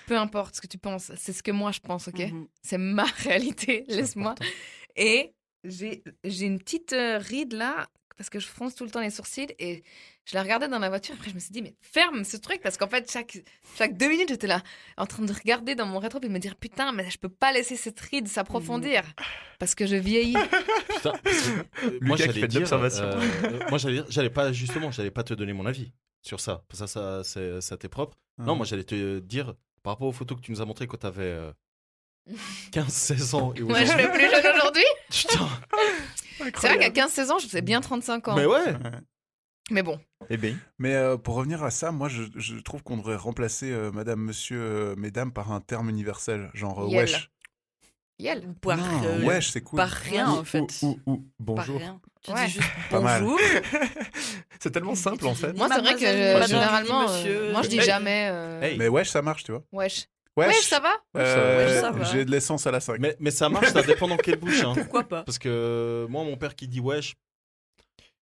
peu importe ce que tu penses, c'est ce que moi je pense, ok? Mhm. C'est ma réalité, laisse-moi. important. Et j'ai une petite ride là, parce que je fronce tout le temps les sourcils et Je la regardais dans la voiture, après je me suis dit, mais ferme ce truc, parce qu'en fait, chaque 2 minutes, j'étais là en train de regarder dans mon rétro et de me dire, putain, mais je peux pas laisser cette ride s'approfondir, parce que je vieillis. Putain, moi j'allais dire, j'allais pas te donner mon avis sur ça. Ça t'est propre. Non, moi j'allais te dire, par rapport aux photos que tu nous as montrées quand t'avais 15-16 ans. Et Moi, je suis plus jeune aujourd'hui. Putain. C'est vrai qu'à 15-16 ans, je faisais bien 35 ans. Mais ouais. Mais bon. Mais pour revenir à ça, moi je trouve qu'on devrait remplacer madame, monsieur, mesdames par un terme universel, genre Yel. wesh. Yel. Non, wesh, c'est cool. Par rien, en fait. Ou bonjour. Par rien. Tu Ouais. dis juste Pas mal. bonjour. C'est tellement simple en fait. Moi, c'est vrai que Mademoiselle, généralement, monsieur. moi, je dis Hey. jamais Hey. Mais wesh, ça marche, tu vois. wesh. Wesh, Wesh, ça va? Wesh, ça va. J'ai de l'essence à la 5. Mais ça marche, ça dépend dans quelle bouche. Hein. Pourquoi pas? Parce que moi, mon père qui dit wesh,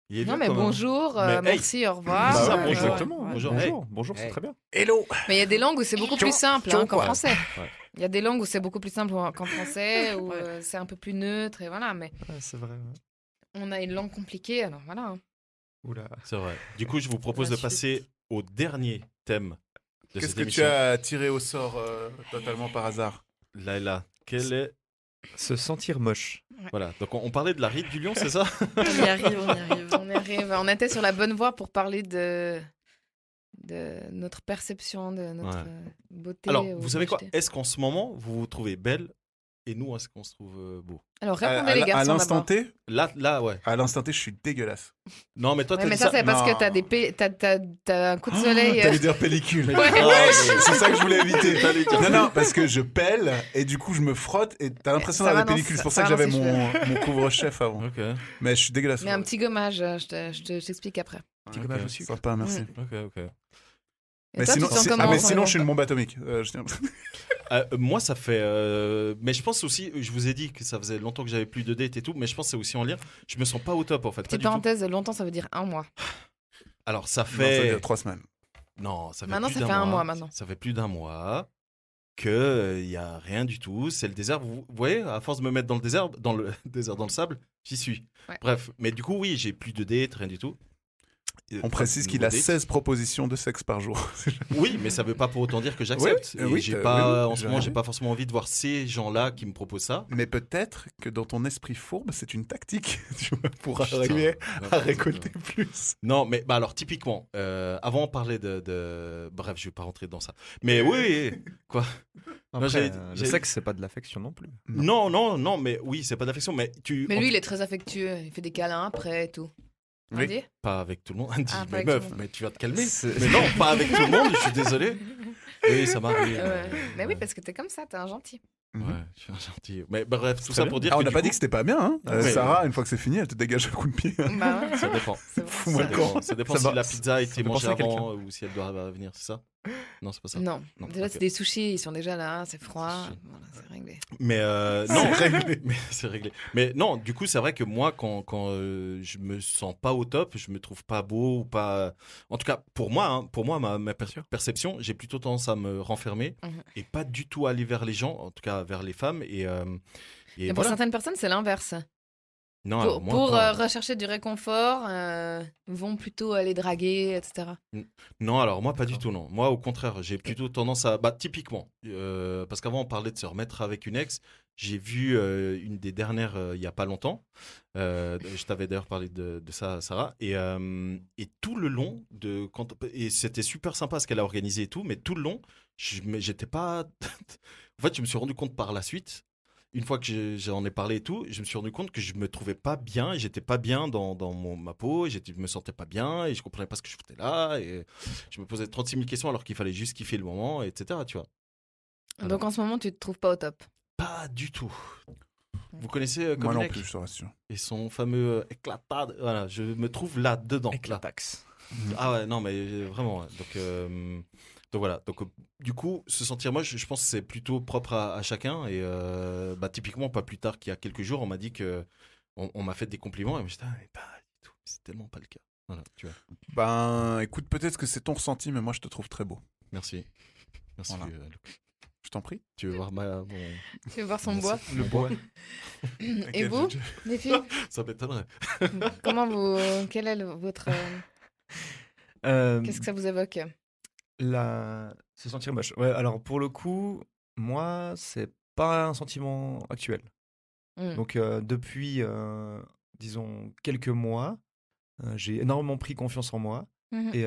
il est Non, vieux mais quand même. bonjour, Mais hey. merci, au revoir. Bah, Bah, bonjour. exactement. Ouais. Bonjour. Bonjour, c'est très bien. Hello. Mais il y a des langues où c'est beaucoup plus simple qu'en quoi. français. Ouais. Il y a des langues où c'est beaucoup plus simple qu'en français, où Ouais. c'est un peu plus neutre, et voilà. Mais Ouais, c'est vrai. Ouais. on a une langue compliquée, alors voilà. hein. Oula. C'est vrai. Du coup, je vous propose La de passer au dernier thème de Qu'est-ce cette que émission. tu as tiré au sort totalement par hasard? Laila, quel est... Se sentir moche. Voilà, donc on parlait de la ride du lion, c'est ça? On y arrive, on y arrive. On arrive, on était sur la bonne voie pour parler de notre perception, de notre beauté. Alors, ou vous savez quoi? mocheté. Est-ce qu'en ce moment, vous vous trouvez belle? Et nous, est-ce qu'on se trouve beau? Alors, répondez les À garçons l'instant d'abord. T, Là, ouais. à l'instant T, je suis dégueulasse. Non, mais toi, Ouais, t'as mais dit ça, c'est parce Non. que t'as un coup de soleil. T'allais dire pellicule. Ouais. Ouais, c'est ça que je voulais éviter. Non, parce que je pèle et du coup je me frotte et t'as l'impression Ça d'avoir va des dans- pellicules. C'est pour ça ça que va j'avais dans mon couvre-chef avant. Ok, Mais je suis dégueulasse. Mais un petit gommage, je t'explique après. Petit gommage au sucre. Sympa, merci. ok. Et toi, tu te sens comment mais en ce sinon moment je suis une bombe atomique. Je tiens- Moi, ça fait. Mais je pense aussi, je vous ai dit que ça faisait longtemps que j'avais plus de dates et tout, mais je pense que c'est aussi en lien. Je me sens pas au top en fait. Pas Petite du tout. parenthèse, longtemps, ça veut dire un mois. Alors, ça Non, ça veut fait. dire 3 semaines. Non, ça fait Maintenant, plus ça d'un fait un mois. mois, maintenant. Ça fait plus d'un mois que il y a rien du tout. C'est le désert. Vous voyez, à force de me mettre dans le désert, dans le désert, dans le sable, j'y suis. Ouais. Bref, mais du coup, oui, j'ai plus de dates, rien du tout. On précise qu'il a 16 propositions de sexe par jour. Oui, mais ça veut pas pour autant dire que j'accepte. Oui, Et oui, j'ai oui, pas, oui, en ce moment, j'ai j'arrive. pas forcément envie de voir ces gens-là qui me proposent ça. Mais peut-être que dans ton esprit fourbe, c'est une tactique tu vois, pour Putain, arriver à n'importe récolter quoi. plus. Non, mais bah alors typiquement, avant on parlait Bref, je vais pas rentrer dans ça. Mais oui, quoi. Après, Non, j'allais- le j'allais- sexe, c'est pas de l'affection non plus. Non, mais oui, c'est pas d'affection, mais Mais lui, il est très affectueux. Il fait des câlins après et tout. Oui. On dit Pas avec tout le monde. Andy, Ah, pas mais avec tout le meuf, monde. mais tu vas te calmer. Mais non, pas avec tout le monde, je suis désolé. Oui, ça m'arrive. Mais oui, parce que t'es comme ça, t'es un gentil. Ouais, je suis un gentil. Mais bref, tout Très ça bien. pour dire Ah, on que n'a du pas coup, dit que c'était pas bien. Hein. Ouais. Sarah, une fois que c'est fini, elle te dégage un coup de pied. Bah ouais. ça dépend. C'est vrai. Fous-moi Ça le camp. dépend, ça dépend Ça si va- la pizza a été fait mangée penser à avant ou si elle doit venir, c'est ça? Non, c'est pas ça. Non, Non, déjà ok. c'est des sushis, ils sont déjà là, c'est froid, Sushi. voilà, c'est réglé. Mais non, réglé. Mais c'est réglé. Mais non, du coup, c'est vrai que moi, quand je me sens pas au top, je me trouve pas beau ou pas. En tout cas, pour moi, ma perception, j'ai plutôt tendance à me renfermer Mhm. et pas du tout aller vers les gens, en tout cas vers les femmes. Et Mais pour voilà. certaines personnes, c'est l'inverse. Non, alors, moi, Pour pas. rechercher du réconfort, vont plutôt aller draguer, etc. Non, alors moi pas du tout, non. Moi au contraire, j'ai plutôt tendance à... Bah typiquement, parce qu'avant on parlait de se remettre avec une ex, j'ai vu une des dernières il y a pas longtemps, je t'avais d'ailleurs parlé de ça Sarah, et tout le long, et c'était super sympa ce qu'elle a organisé et tout, mais tout le long, j'étais pas... En fait je me suis rendu compte par la suite, une fois que j'en ai parlé et tout, je me suis rendu compte que je me trouvais pas bien et j'étais pas bien dans ma peau, et je me sentais pas bien et je comprenais pas ce que je foutais là et je me posais 36 000 questions alors qu'il fallait juste kiffer le moment, etc. Tu vois. Alors, Donc en ce moment, tu te trouves pas au top. pas du tout. Vous connaissez Moi non Cominec plus, je te rassure. et son fameux éclatade. Voilà, je me trouve là dedans. Là. Éclataxe. Ah ouais, non mais vraiment. Ouais. Donc voilà. Donc du coup, se sentir moche, je pense que c'est plutôt propre à chacun. Et bah, typiquement, pas plus tard qu'il y a quelques jours, on m'a dit que on m'a fait des compliments et je me suis dit, ah, mais pas du tout. C'est tellement pas le cas. Voilà, tu vois. Ben, écoute, peut-être que c'est ton ressenti, mais moi je te trouve très beau. Merci. Merci. Voilà. Luc. Je t'en prie. Tu veux voir mon... Tu veux voir son Merci. bois Le bois. Et vous, les filles, Ça m'étonnerait. quel est votre Qu'est-ce que ça vous évoque? Se sentir moche. Ouais, alors pour le coup, moi, c'est pas un sentiment actuel. Donc depuis, disons, quelques mois, j'ai énormément pris confiance en moi. Et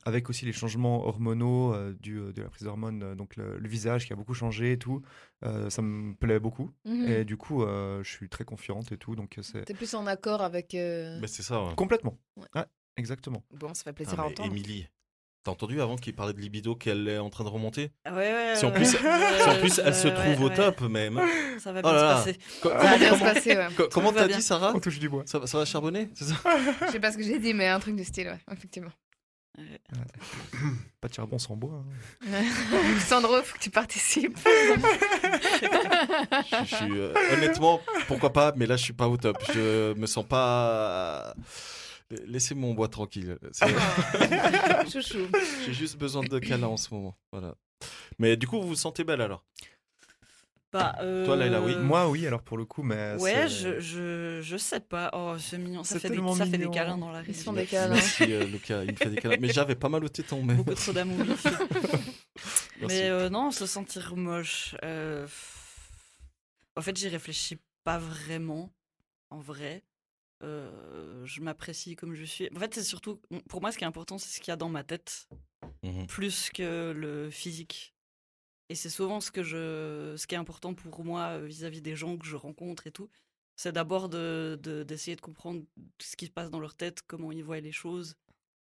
avec aussi les changements hormonaux de la prise d'hormones, donc le visage qui a beaucoup changé et tout, ça me plaît beaucoup. Et du coup, je suis très confiante et tout. Donc T'es plus en accord avec... Mais c'est ça. Ouais. Complètement. Ouais, exactement. Bon, ça fait plaisir à entendre. Émilie, t'as entendu avant qu'il parlait de libido qu'elle est en train de remonter? Ouais. Si en plus, elle se trouve au top, même. Ça va bien se passer. Ça va bien se passer, ouais. Comment t'as bien. dit, Sarah? On touche du bois. Ça va charbonner, c'est ça? Je sais pas ce que j'ai dit, mais un truc du style, ouais, effectivement. Pas de charbon sans bois. Hein. Sandro, faut que tu participes. Je suis, honnêtement, pourquoi pas, mais là, je suis pas au top. Je me sens pas... Laissez mon bois tranquille. Chouchou. J'ai juste besoin de câlin en ce moment. Voilà. Mais du coup, vous vous sentez belle alors? Toi, Laila, oui. Moi, oui, alors pour le coup, mais. Ouais, je sais pas. Oh, c'est mignon. Ça fait des câlins dans la rue. Ils font des câlins. Merci, Lucas, il me fait des câlins. Mais j'avais pas mal au téton, mais. Beaucoup trop d'amour. Mais non, se sentir moche. En fait, j'y réfléchis pas vraiment. En vrai. Je m'apprécie comme je suis. En fait, c'est surtout. Pour moi, ce qui est important, c'est ce qu'il y a dans ma tête. Plus que le physique. Et c'est souvent ce qui est important pour moi vis-à-vis des gens que je rencontre et tout. C'est d'abord d'essayer de comprendre ce qui se passe dans leur tête, comment ils voient les choses,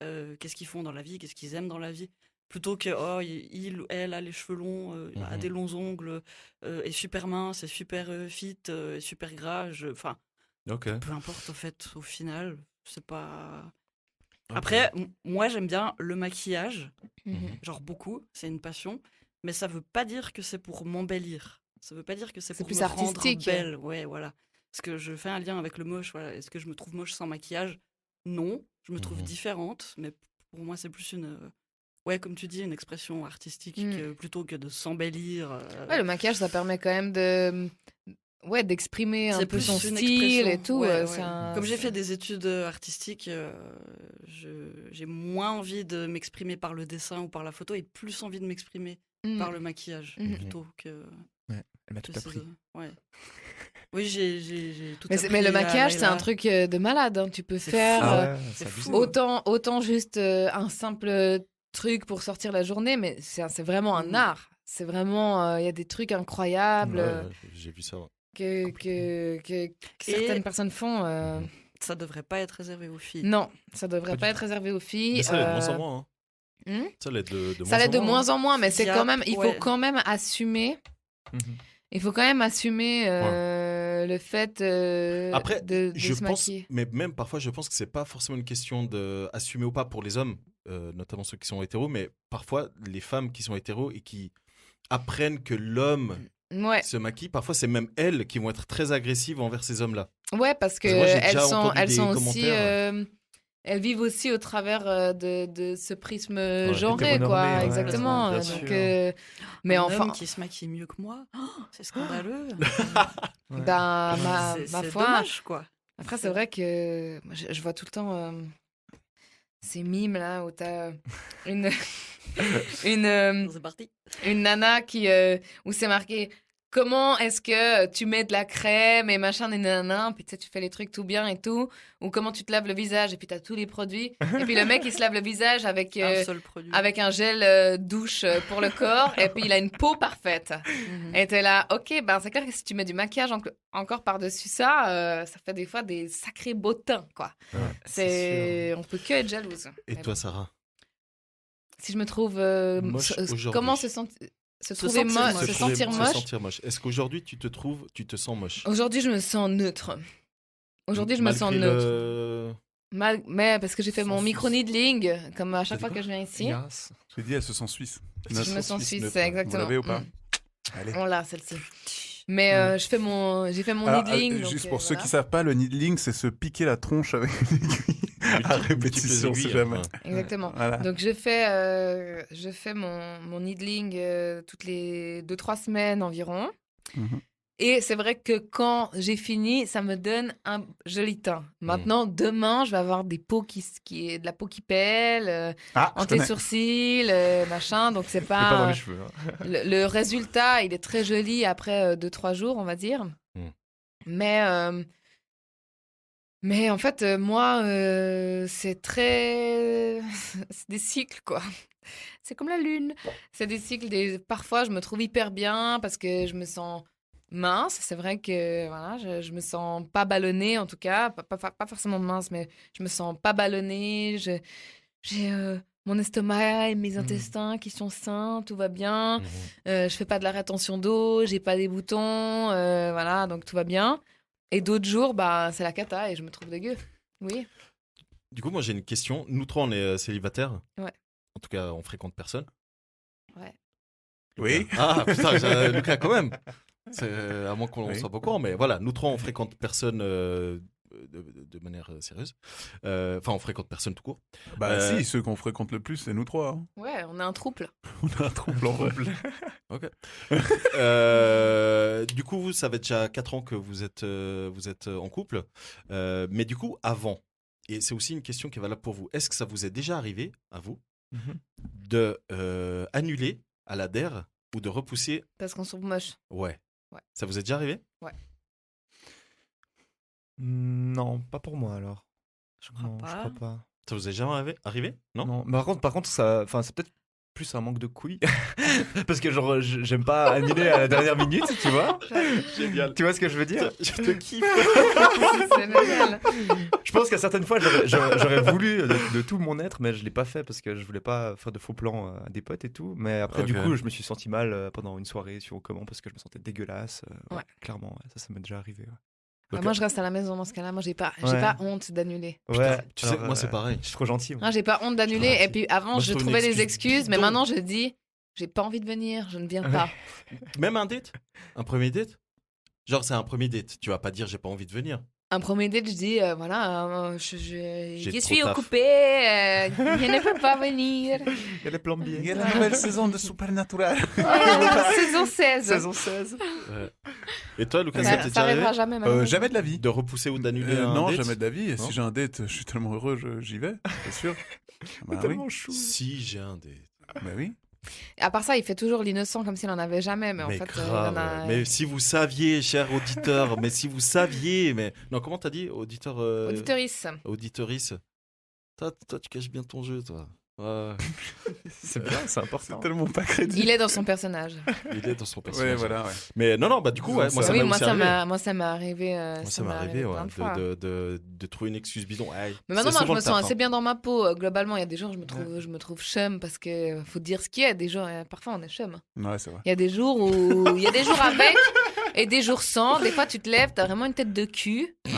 qu'est-ce qu'ils font dans la vie, qu'est-ce qu'ils aiment dans la vie. Plutôt que, il ou elle a les cheveux longs, a des longs ongles, est super mince, est super fit, est super gras. Enfin, peu importe en fait, au final, c'est pas... Après, moi j'aime bien le maquillage, genre beaucoup, c'est une passion. Mais ça veut pas dire que c'est pour m'embellir. Ça veut pas dire que c'est pour plus me artistique. rendre belle. Ouais, voilà. Parce que je fais un lien avec le moche. Voilà. Est-ce que je me trouve moche sans maquillage? Non. Je me trouve différente. Mais pour moi, c'est plus une... Ouais, comme tu dis, une expression artistique plutôt que de s'embellir. Ouais, le maquillage, ça permet quand même d'exprimer un peu son une style et tout. Ouais. Ça... Comme j'ai fait des études artistiques, j'ai moins envie de m'exprimer par le dessin ou par la photo et plus envie de m'exprimer par le maquillage plutôt que... Ouais, elle m'a tout appris. Ouais. Oui, j'ai tout appris. Mais le maquillage, c'est un truc de malade. Hein. Tu peux faire autant juste un simple truc pour sortir la journée, mais c'est vraiment un art. C'est vraiment... Il y a des trucs incroyables. J'ai vu ça, que certaines personnes font. Ça devrait pas être réservé aux filles. Non, ça devrait pas être réservé aux filles. Mais ça l'est de moins en moins. Hein. Ça l'est de moins en moins, mais c'est quand même, il faut quand même assumer. Il faut quand même assumer le fait Après, de je se pense, maquiller. mais même parfois, je pense que c'est pas forcément une question d'assumer ou pas pour les hommes, notamment ceux qui sont hétéros, mais parfois les femmes qui sont hétéros et qui apprennent que l'homme se maquille, parfois c'est même elles qui vont être très agressives envers ces hommes-là. Ouais, parce que elles sont aussi... elles vivent aussi au travers de ce prisme genré, quoi. Ouais, exactement. Donc, mais un enfin, homme qui se maquille mieux que moi, c'est scandaleux. ma c'est foi. dommage, quoi. Après, c'est vrai que moi, je vois tout le temps ces mimes là où t'as une C'est parti. une nana où c'est marqué. Comment est-ce que tu mets de la crème et machin et nanana, puis tu sais, tu fais les trucs tout bien et tout, ou comment tu te laves le visage et puis t'as tous les produits, et puis le mec il se lave le visage avec un gel douche pour le corps, et puis il a une peau parfaite. Et t'es là, ok, ben c'est clair que si tu mets du maquillage encore par-dessus ça, ça fait des fois des sacrés bottins, quoi. On peut que être jalouse. Et toi, Sarah? Si je me trouve moche aujourd'hui. Comment se sentir moche. Est-ce qu'aujourd'hui tu te sens moche? Aujourd'hui, je me sens neutre. Aujourd'hui, je me sens neutre. Mais parce que j'ai fait mon micro-needling, comme à chaque fois que je viens ici. Je l'ai dit, elle se sent suisse. Je me sens suisse, exactement. Vous l'avez ou pas? Allez. On l'a, celle-ci. Mais j'ai fait mon needling. Juste pour ceux qui ne savent pas, le needling, c'est se piquer la tronche avec une aiguille à répétition, si jamais. Exactement. Voilà. Donc, je fais mon needling toutes les 2-3 semaines environ. Et c'est vrai que quand j'ai fini, ça me donne un joli teint. Maintenant, demain, je vais avoir de la peau qui pèle, entre les sourcils, machin. Donc, c'est pas dans pas... les cheveux. Hein. Le résultat, il est très joli après 2-3 jours, on va dire. Mais en fait, moi, c'est des cycles, quoi. C'est comme la lune. C'est des cycles. Parfois, je me trouve hyper bien parce que je me sens mince. C'est vrai que voilà, je me sens pas ballonnée, en tout cas. Pas forcément mince, mais je me sens pas ballonnée. J'ai mon estomac et mes intestins qui sont sains, tout va bien. Je fais pas de la rétention d'eau, j'ai pas des boutons. Voilà, donc tout va bien. Et d'autres jours, c'est la cata et je me trouve dégueu. Oui. Du coup, moi, j'ai une question. Nous trois, on est célibataires. Ouais. En tout cas, on fréquente personne. Ouais. Oui. Ah, putain, Lucas, quand même. À moins qu'on soit pas au courant, mais voilà, nous trois, on fréquente personne de manière sérieuse. Enfin, on fréquente personne tout court. Si, ceux qu'on fréquente le plus, c'est nous trois. Hein. Ouais, on a un trouble. On a un trouble en couple. Ok. Du coup, ça fait déjà 4 ans que vous êtes en couple. Mais du coup, avant, et c'est aussi une question qui est valable pour vous, est-ce que ça vous est déjà arrivé, à vous, de annuler à la DER ou de repousser... Parce qu'on se trouve moche. Ouais. Ça vous est déjà arrivé? Ouais. Non, pas pour moi alors. Je crois pas. Ça vous est jamais arrivé? Non. Mais par contre, c'est peut-être plus un manque de couilles. Parce que genre, j'aime pas annuler à la dernière minute, tu vois. Génial. Tu vois ce que je veux dire? Je te kiffe. C'est génial. Je pense qu'à certaines fois, j'aurais voulu de tout mon être, mais je l'ai pas fait parce que je voulais pas faire de faux plans à des potes et tout. Mais après, du coup, je me suis senti mal pendant une soirée sur comment parce que je me sentais dégueulasse. Clairement, ça m'est déjà arrivé. Moi, je reste à la maison dans ce cas-là. Moi, j'ai pas honte d'annuler. Ouais, tu sais, moi, c'est pareil. Je suis trop gentil. Moi, j'ai pas honte d'annuler. Et puis avant, je trouvais des excuses, mais donc... maintenant, je dis, j'ai pas envie de venir, je ne viens pas. Même un date? Un premier date? Genre, c'est un premier date. Tu vas pas dire, j'ai pas envie de venir. Un premier date, je dis, je suis taf. occupée, je ne peux pas venir. Il y a les plombiers. Il y a la nouvelle saison de Supernatural. Saison 16. Saison 16. Et toi, Lucas, ça déjà arrivera arrivé jamais maintenant. Jamais de la vie. De repousser ou d'annuler un non, date? jamais de la vie. Et Non. si j'ai un date, je suis tellement heureux, j'y vais, c'est sûr. Bah, Tellement oui. chou. Si j'ai un date. Bah oui. À part ça, il fait toujours l'innocent comme s'il en avait jamais, mais en fait, grave. Mais si vous saviez, cher auditeur, non, comment t'as dit, auditeur Auditorice. Toi, tu caches bien ton jeu, toi. Ouais. C'est bien, c'est important. C'est tellement pas crédible. Il est dans son personnage. Ouais, voilà, ouais. Mais non, du coup, ouais, moi, ça m'est arrivé. Ça m'est arrivé, plein de fois. de trouver une excuse bidon. Mais maintenant, moi, je me sens assez bien dans ma peau. Globalement, il y a des jours, je me trouve chum parce que faut dire ce qu'il y a. Des jours, parfois, on est chum. Ouais, c'est vrai. Il y a des jours avec et des jours sans. Des fois, tu te lèves, t'as vraiment une tête de cul. Ouais.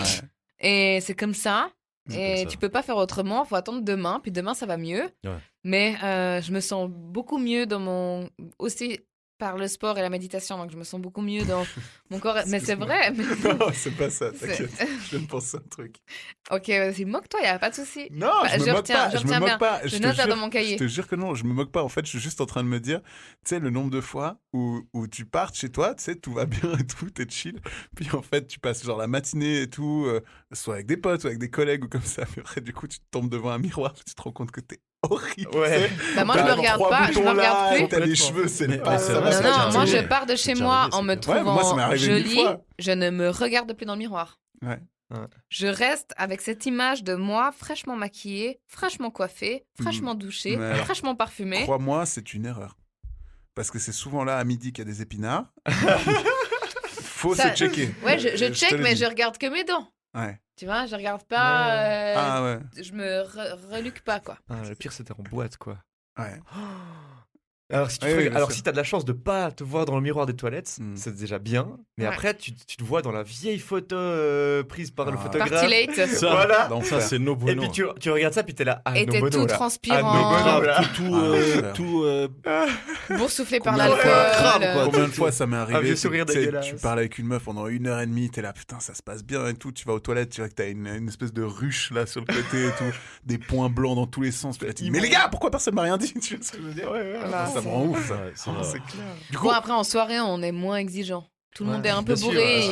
Et c'est comme ça. Et tu peux pas faire autrement, faut attendre demain, puis demain ça va mieux. Ouais. Mais je me sens beaucoup mieux aussi par le sport et la méditation, donc je me sens beaucoup mieux dans mon corps. Mais c'est vrai. Mais... Non, c'est pas ça, t'inquiète. Je viens de penser à un truc. Ok, vas-y, moque-toi, y a pas de souci. Non, je me moque pas. Je me moque pas. Je note ça dans mon cahier. Je te jure que non, je me moque pas. En fait, je suis juste en train de me dire, tu sais, le nombre de fois où tu pars chez toi, tu sais, tout va bien et tout, t'es chill. Puis en fait, tu passes genre la matinée et tout, soit avec des potes, soit avec des collègues ou comme ça. Puis après, du coup, tu tombes devant un miroir, tu te rends compte que t'es horrible. Ouais. Bah moi, je me regarde pas, je me regarde plus. T'as les cheveux, c'est pas ça. Non, moi, je pars de chez moi en me trouvant jolie. Je ne me regarde plus dans le miroir. Ouais. Je reste avec cette image de moi fraîchement maquillée, fraîchement coiffée, fraîchement douchée, fraîchement parfumée. Crois-moi, c'est une erreur. Parce que c'est souvent là à midi qu'il y a des épinards. Faut se checker. Ouais, je check, mais je regarde que mes dents. Ouais. Tu vois, je regarde pas. Ouais. Je me reluque pas, quoi. Le pire, c'était en boîte, quoi. Ouais. Alors, si t'as de la chance de pas te voir dans le miroir des toilettes, c'est déjà bien. Mais après, tu te vois dans la vieille photo prise par le photographe. Partylate. Voilà. Donc ça, c'est no bueno. Et puis tu regardes ça, puis t'es là. Et t'es tout transpirant. Tout boursouflé par Combien- l'alcool. Combien de fois ça m'est arrivé? Un vieux sourire dégueulasse. Tu parles avec une meuf pendant 1h30, t'es là, putain, ça se passe bien et tout. Tu vas aux toilettes, tu vois que t'as une espèce de ruche là sur le côté et tout, des points blancs dans tous les sens. Puis là, tu dis, mais les gars, pourquoi personne m'a rien dit? Tu vois ce que je veux dire? Ça me rend ouf, ça. C'est clair. Du Bon, après, en soirée, on est moins exigeant. tout le monde est un peu bien sûr, bourré,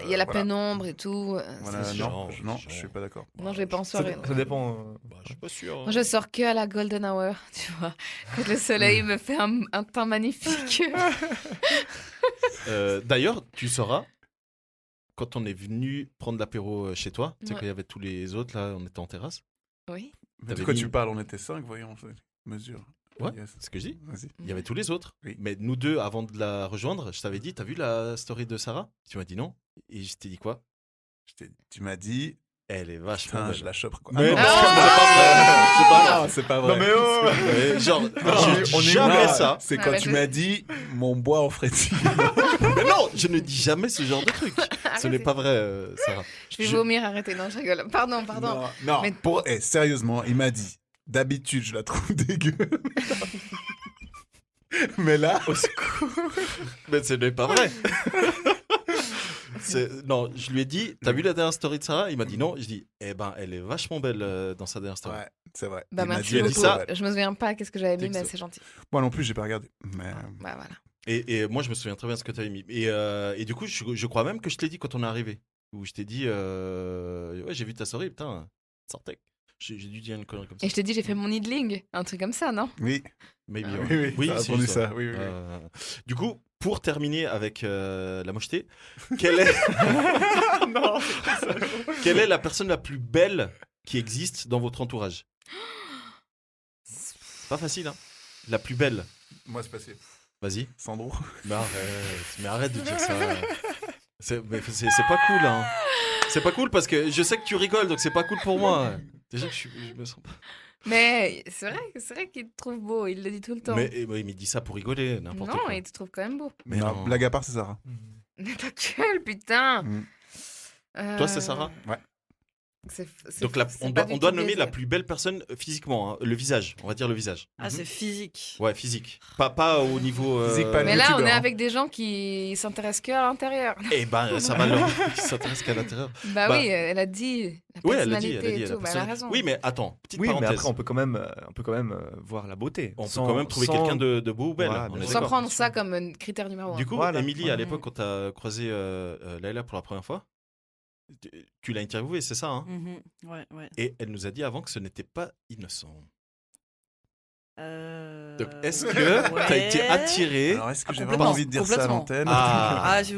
il y a la voilà. pénombre et tout. Voilà, c'est non, chiant. je suis pas d'accord. Non, je vais pas en soirée. Ça dépend. Je suis pas sûr. Moi, je sors que à la golden hour, tu vois, quand le soleil me fait un teint magnifique. D'ailleurs, tu sauras, quand on est venu prendre l'apéro chez toi, tu sais Ouais. qu'il y avait tous les autres, là, on était en terrasse. Oui. Mais de T'avais quoi mis- tu parles? On était 5, voyons, mesure. Ouais, Yes. c'est ce que je dis. Vas-y. Il y avait tous les autres. Oui. Mais nous deux, avant de la rejoindre, je t'avais dit, t'as vu la story de Sarah? Tu m'as dit non. Et je t'ai dit quoi? Tu m'as dit, Elle est vachement putain, belle. je la chope quoi. Mais Ah, non, non, c'est pas vrai. Non, mais oh Mais genre, je on dis est jamais où, ça. C'est quand tu m'as dit, mon bois en frétille. Mais non, je ne dis jamais ce genre de truc. Ce n'est pas vrai, Sarah. Je vais vomir, arrêtez, non, je rigole. Pardon. Non, Mais- sérieusement, il m'a dit, d'habitude, je la trouve dégueu. Mais là, au secours. Mais ce n'est pas vrai. Non, je lui ai dit, t'as vu la dernière story de Sarah? Il m'a dit non. Je dis, eh ben, elle est vachement belle dans sa dernière story. Ouais, c'est vrai. Bah, Il m'a merci dit, elle est beaucoup. trop belle. Je me souviens pas qu'est-ce que j'avais mis, mais Texto. c'est gentil. Moi non plus, j'ai pas regardé. Mais... Bah voilà. Et moi, je me souviens très bien de ce que tu avais mis. Et du coup, je crois même que je te l'ai dit quand on est arrivé. Où je t'ai dit, ouais, j'ai vu ta story, putain, sortez. J'ai dû dire une connerie comme ça. Et je t'ai dit, j'ai fait mon idling, un truc comme ça, non? Oui. Maybe, Ah ouais. oui, t'as c'est répondu juste ça, oui. Du coup, pour terminer avec la mocheté, quelle est... Non, quelle est la personne la plus belle qui existe dans votre entourage? Pas facile, hein. La plus belle. Moi, c'est passé. Vas-y. Sandro. Mais arrête de dire ça. C'est pas cool, hein. C'est pas cool parce que je sais que tu rigoles, donc c'est pas cool pour moi. Déjà que je me sens pas... Mais c'est vrai qu'il te trouve beau, il le dit tout le temps. Mais il dit ça pour rigoler, n'importe Non, quoi. il te trouve quand même beau. Mais non, blague à part, c'est Sarah. Mais ta gueule, putain. Toi, c'est Sarah? Ouais. Donc on doit nommer la plus belle personne physiquement, hein, le visage, on va dire le visage. Ah, c'est physique. Ouais, physique. Pas au niveau... Mais là, on est avec des gens qui s'intéressent que à l'intérieur. Eh ben, ça va leur... Qui s'intéressent qu'à l'intérieur. Bah oui, elle a dit la Oui, elle a personnalité dit et tout. Bah, elle a raison. Oui, mais attends, petite Oui, parenthèse. mais après, on peut quand même voir la beauté. On peut quand même trouver quelqu'un de beau ou belle. Voilà, on est bien Sans d'accord. prendre ça comme un critère numéro 1. Du coup, Voilà. Émilie, à l'époque, quand tu as croisé Laila pour la première fois, tu l'as interviewée, c'est ça, hein? Ouais. Et elle nous a dit avant que ce n'était pas innocent. Donc, Donc, est-ce que tu as été attiré? Alors, est-ce que j'ai complètement, vraiment envie de dire ça à complètement. l'antenne? Ah, tu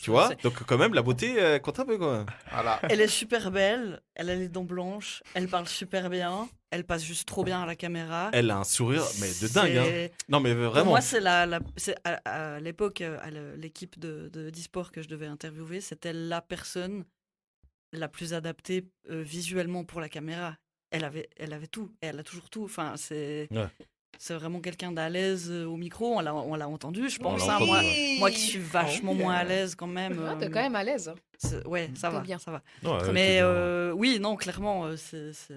tu vois? Donc, quand même, la beauté compte un peu, quoi. Voilà. Elle est super belle, elle a les dents blanches, elle parle super bien, elle passe juste trop bien à la caméra. Elle a un sourire, mais de dingue, hein. C'est- Non, mais Pour vraiment. moi, c'est c'est à l'époque, l'équipe d'e-sport que je devais interviewer, c'était la personne la plus adaptée visuellement pour la caméra. Elle avait tout, et elle a toujours tout. Enfin, c'est vraiment quelqu'un d'à l'aise au micro. On l'a entendu, je pense. l'a Hein, entendu. moi qui suis vachement moins à l'aise quand même. T'es quand même à l'aise. Ouais, ça T'es va, bien. ça va. Ouais, Mais t'es bien. oui, non, clairement,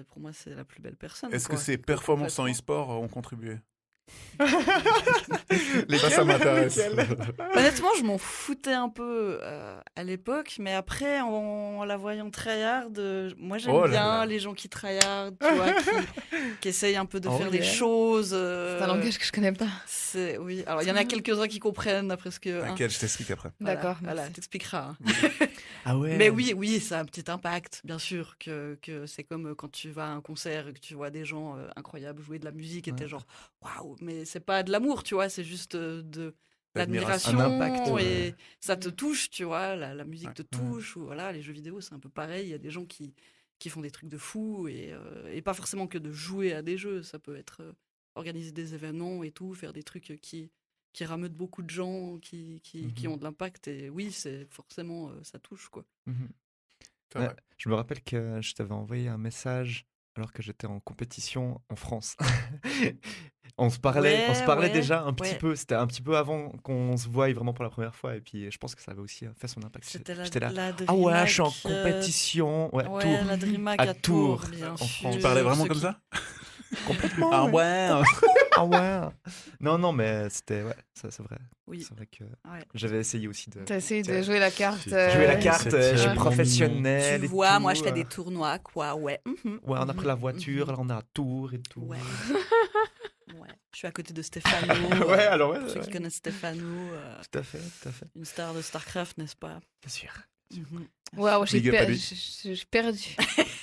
pour moi, c'est la plus belle personne. Est-ce que quoi. ces performances en e-sport ont contribué? Les Ça m'intéresse. Honnêtement, je m'en foutais un peu à l'époque, mais après, en la voyant tryhard, moi j'aime Oh là bien là. les gens qui tryhard, tu vois, qui essayent un peu de Oh faire des yeah. choses. C'est un langage que je connais pas. Oui, alors il y en a quelques-uns qui comprennent après ce que. T'inquiète, je t'explique après. D'accord, Voilà, merci. t'expliqueras. hein. Ah ouais. Mais oui, ça a un petit impact, bien sûr, que c'est comme quand tu vas à un concert et que tu vois des gens incroyables jouer de la musique et t'es genre waouh, mais c'est pas de l'amour, tu vois, c'est juste de l'admiration, L'admiration. Un impact, et ça te touche, tu vois, la musique te touche, ou voilà, les jeux vidéo c'est un peu pareil, il y a des gens qui font des trucs de fou et pas forcément que de jouer à des jeux, ça peut être organiser des événements et tout, faire des trucs qui rameutent beaucoup de gens, qui ont de l'impact, et oui, c'est forcément ça touche quoi. C'est Ouais, vrai. je me rappelle que je t'avais envoyé un message alors que j'étais en compétition en France. on se parlait Ouais, déjà un petit ouais. peu. C'était un petit peu avant qu'on se voie vraiment pour la première fois. Et puis je pense que ça avait aussi fait son impact. C'était J'étais là. la Ah ouais, je suis en DreamHack, compétition. Ouais, ouais, Tours. la DreamHack À à Tours, Tours, bien en sûr. France. Tu parlais vraiment Ceux comme qui- ça? Complètement. Ah ouais. ouais. Ah ouais. Non, mais c'était. Ouais, ça, c'est vrai. Oui. C'est vrai que Ouais. j'avais essayé aussi de T'as essayé de jouer la carte. jouer la carte. Je suis ouais. professionnel. Tu et vois, tout, moi je fais des tournois, quoi, ouais. Ouais, on a pris la voiture, là on est à Tours et tout. Ouais. Ouais. Je suis à côté de Stéphano. Ouais, alors ouais. Pour ceux ouais. qui connaissent Stéphano. Tout à fait, tout à fait. Une star de StarCraft, n'est-ce pas? Bien sûr. Waouh, Big up à lui. je suis perdue.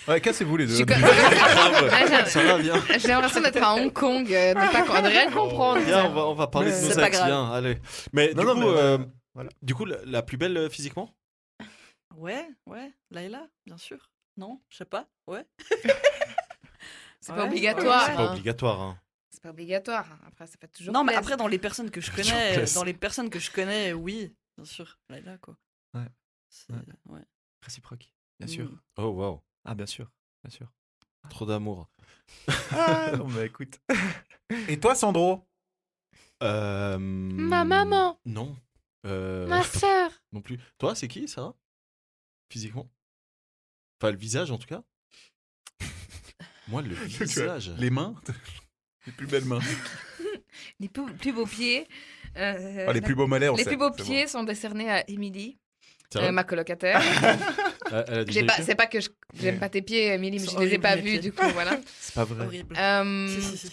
Ouais, cassez-vous les deux. Je suis Ça va bien. J'ai l'impression d'être à Hong Kong, de rien comprendre. Bien, on va parler de C'est nos pas ex. grave. Bien, allez. Mais Non, du non, coup, mais, voilà. du coup, la plus belle physiquement? Ouais, Layla, bien sûr. Non, je sais pas. Ouais. C'est pas obligatoire. C'est pas obligatoire. Hein. C'est pas obligatoire. Après, ça fait toujours. Non, mais plaisir. après, dans les personnes que je connais, oui, bien sûr, Layla, quoi. Ouais. C'est- Ouais. ouais. Réciproque. Bien sûr. Oh, waouh. Ah, bien sûr. Bien sûr. Trop d'amour. Ah, non, mais écoute. Et toi, Sandro? Ma maman, Non. ma sœur. Non plus. Toi, c'est qui, Sarah? Physiquement? Enfin, le visage, en tout cas. Moi, le visage. Les mains? Les plus belles mains. Les plus beaux pieds. Les plus beaux mollets, on Les sait. plus beaux C'est pieds sont décernés à Émilie, C'est vrai ma colocataire. Elle a déjà été C'est pas que j'aime pas tes pieds, Émilie, mais C'est je les ai horrible, pas les vus, pieds. du coup, voilà. C'est pas vrai. Horrible. Si.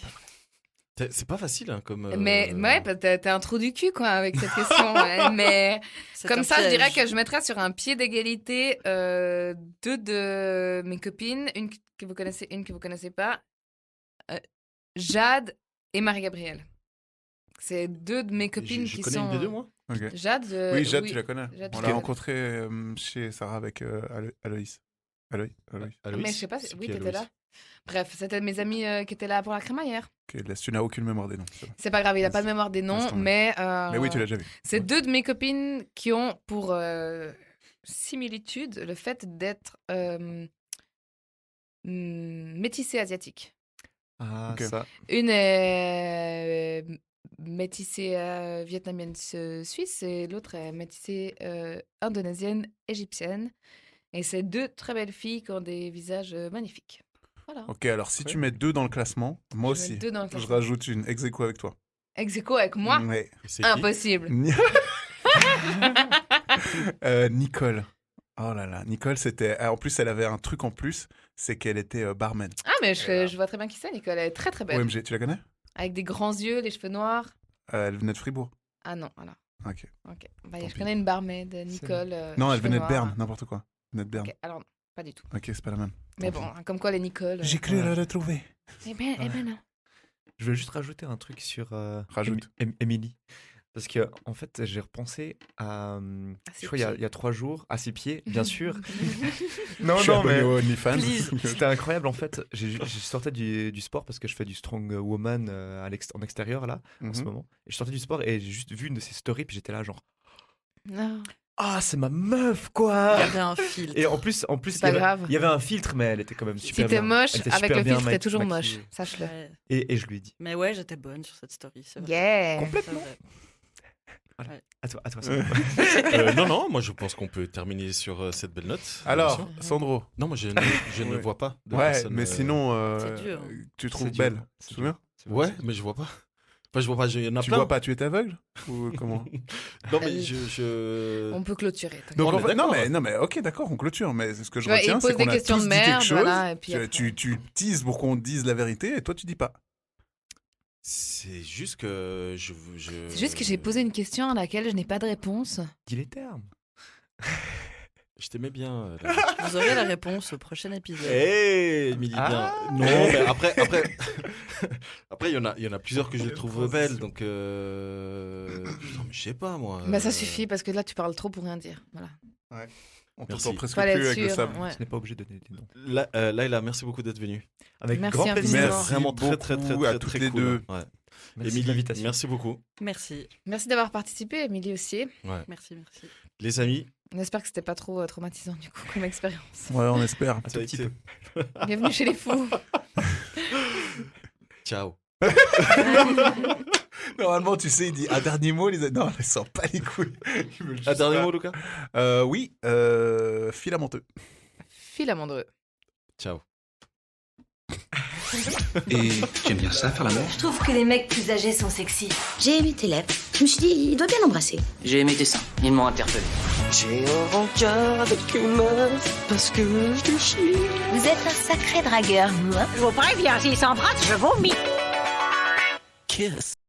C'est pas facile, hein, comme. Mais ouais, t'as un trou du cul, quoi, avec cette question. Ouais, mais C'est comme un ça, je piège. dirais que je mettrais sur un pied d'égalité deux de mes copines, une que vous connaissez, une que vous connaissez pas, Jade et Marie-Gabrielle. C'est deux de mes copines Je qui connais sont. une des deux, moi. Ok. Jade. Oui, Jade, tu la connais. Jade, On tu l'a la rencontrée chez Sarah avec Aloïs. Aloïs. Aloïs, Mais je sais pas, c'est oui, qui, t'étais Aloïs? là. Bref, c'était mes amis qui étaient là pour la crémaillère. Ok, laisse, tu n'as aucune mémoire des noms. c'est bon. C'est pas grave, il a pas de mémoire des noms, Laisse tomber. mais. Mais oui, tu l'as déjà vu. C'est deux de mes copines qui ont pour similitude le fait d'être métissées asiatiques. Ah, Ok. ça. Une est métissée vietnamienne suisse et l'autre est métissée indonésienne égyptienne. Et c'est deux très belles filles qui ont des visages magnifiques. Voilà. Ok, alors si tu mets 2 dans le classement, moi Je mets aussi, deux dans le je classement. rajoute une ex aequo avec toi. Ex aequo avec moi Ouais. C'est qui? Impossible. Nicole. Oh là là, Nicole, c'était. En plus, elle avait un truc en plus, c'est qu'elle était barman. Ah, mais je vois très bien qui c'est, Nicole. Elle est très très belle. OMG, tu la connais? Avec des grands yeux, les cheveux noirs. Elle venait de Fribourg. Ah non, voilà. Ok. Ok. Bah, Tant je pis. connais une barmaid, Nicole. Non, elle cheveux venait de noirs. Berne, n'importe quoi. Elle venait de Berne. Ok, alors non, pas du tout. Ok, c'est pas la même. Mais Tant bon, pis. comme quoi les Nicole. J'ai cru la retrouver. Eh ben non. Je voulais juste rajouter un truc sur Rajoute. Emily. Parce que, en fait, j'ai repensé à. ses Je crois il pieds. y a 3 jours, à ses pieds, bien sûr. non, Je suis non, abonné mais. au OnlyFans. C'était incroyable en fait. J'ai sortais du sport parce que je fais du strong woman en extérieur là en ce Mhm. moment. Et je sortais du sport et j'ai juste vu une de ses stories puis j'étais là genre Non. ah c'est ma meuf Il quoi. y avait un filtre. Et en plus C'est pas grave. il y avait un filtre mais elle était quand même Si super t'es bien. moche, Elle était avec super le bien filtre, t'es toujours moche. maquillée. Sache-le. Ouais. Et je lui ai dit Mais ouais, j'étais bonne sur cette story, c'est vrai. Yeah. complètement. C'est vrai. À toi ça. Non, moi je pense qu'on peut terminer sur cette belle note. Alors, Bien sûr. Sandro. Non, moi je ne Ouais. vois pas de Ouais, personne, mais sinon, C'est dur. tu trouves C'est dur. belle. Tu C'est te souviens? Ouais, mais je vois pas. Enfin, je vois pas, il y en a Tu plein. vois pas, tu es aveugle? Ou comment? Non, mais je... On peut clôturer. t'inquiète. Donc, On en est fait, non, d'accord. mais ok, d'accord, on clôture. Mais ce que je Tu vois, il retiens, pose c'est des qu'on a questions tous de dit quelque merde, chose. voilà, et puis après- Tu teases pour qu'on dise la vérité et toi, tu dis pas. C'est juste que C'est juste que j'ai posé une question à laquelle je n'ai pas de réponse. Dis les termes. Je t'aimais bien. là. Vous aurez la réponse au prochain épisode. Hey, Émilie, bien. Non, mais après, après, il y en a plusieurs que je trouve belles, donc. Non, mais je sais pas moi. Bah ça suffit parce que là tu parles trop pour rien dire. Voilà. On Merci. t'entend presque Fallait plus être avec le sûr, sable. ouais. Ce n'est pas obligé de donner des noms. Laila, merci beaucoup d'être venue. Avec Merci grand plaisir. infiniment. Merci Vraiment très très très beaucoup à très toutes très les cool. deux. Ouais. Merci de Émilie, l'invitation. merci beaucoup. Merci. Merci d'avoir participé, Émilie aussi. Ouais. Merci. Les amis, On espère que c'était pas trop traumatisant du coup comme expérience. Ouais, on espère. ça a petit été- Bienvenue chez les fous. Ciao. Normalement, tu sais, il dit un dernier mot. Non, ils s'en pas les couilles. Ils veulent Un juste dernier pas. mot, Lucas. Oui, filamenteux. Filamandreux. Ciao. Et tu aimes bien ça, faire l'amour? Je trouve que les mecs plus âgés sont sexy. J'ai aimé tes lèvres. Je me suis dit, il doit bien l'embrasser. J'ai aimé tes seins, ils m'ont interpellé. J'ai un rencard avec une meuf parce que je te chie. Vous êtes un sacré dragueur, vous, hein? Je vous préviens, s'il s'embrasse, je vomis. kiss.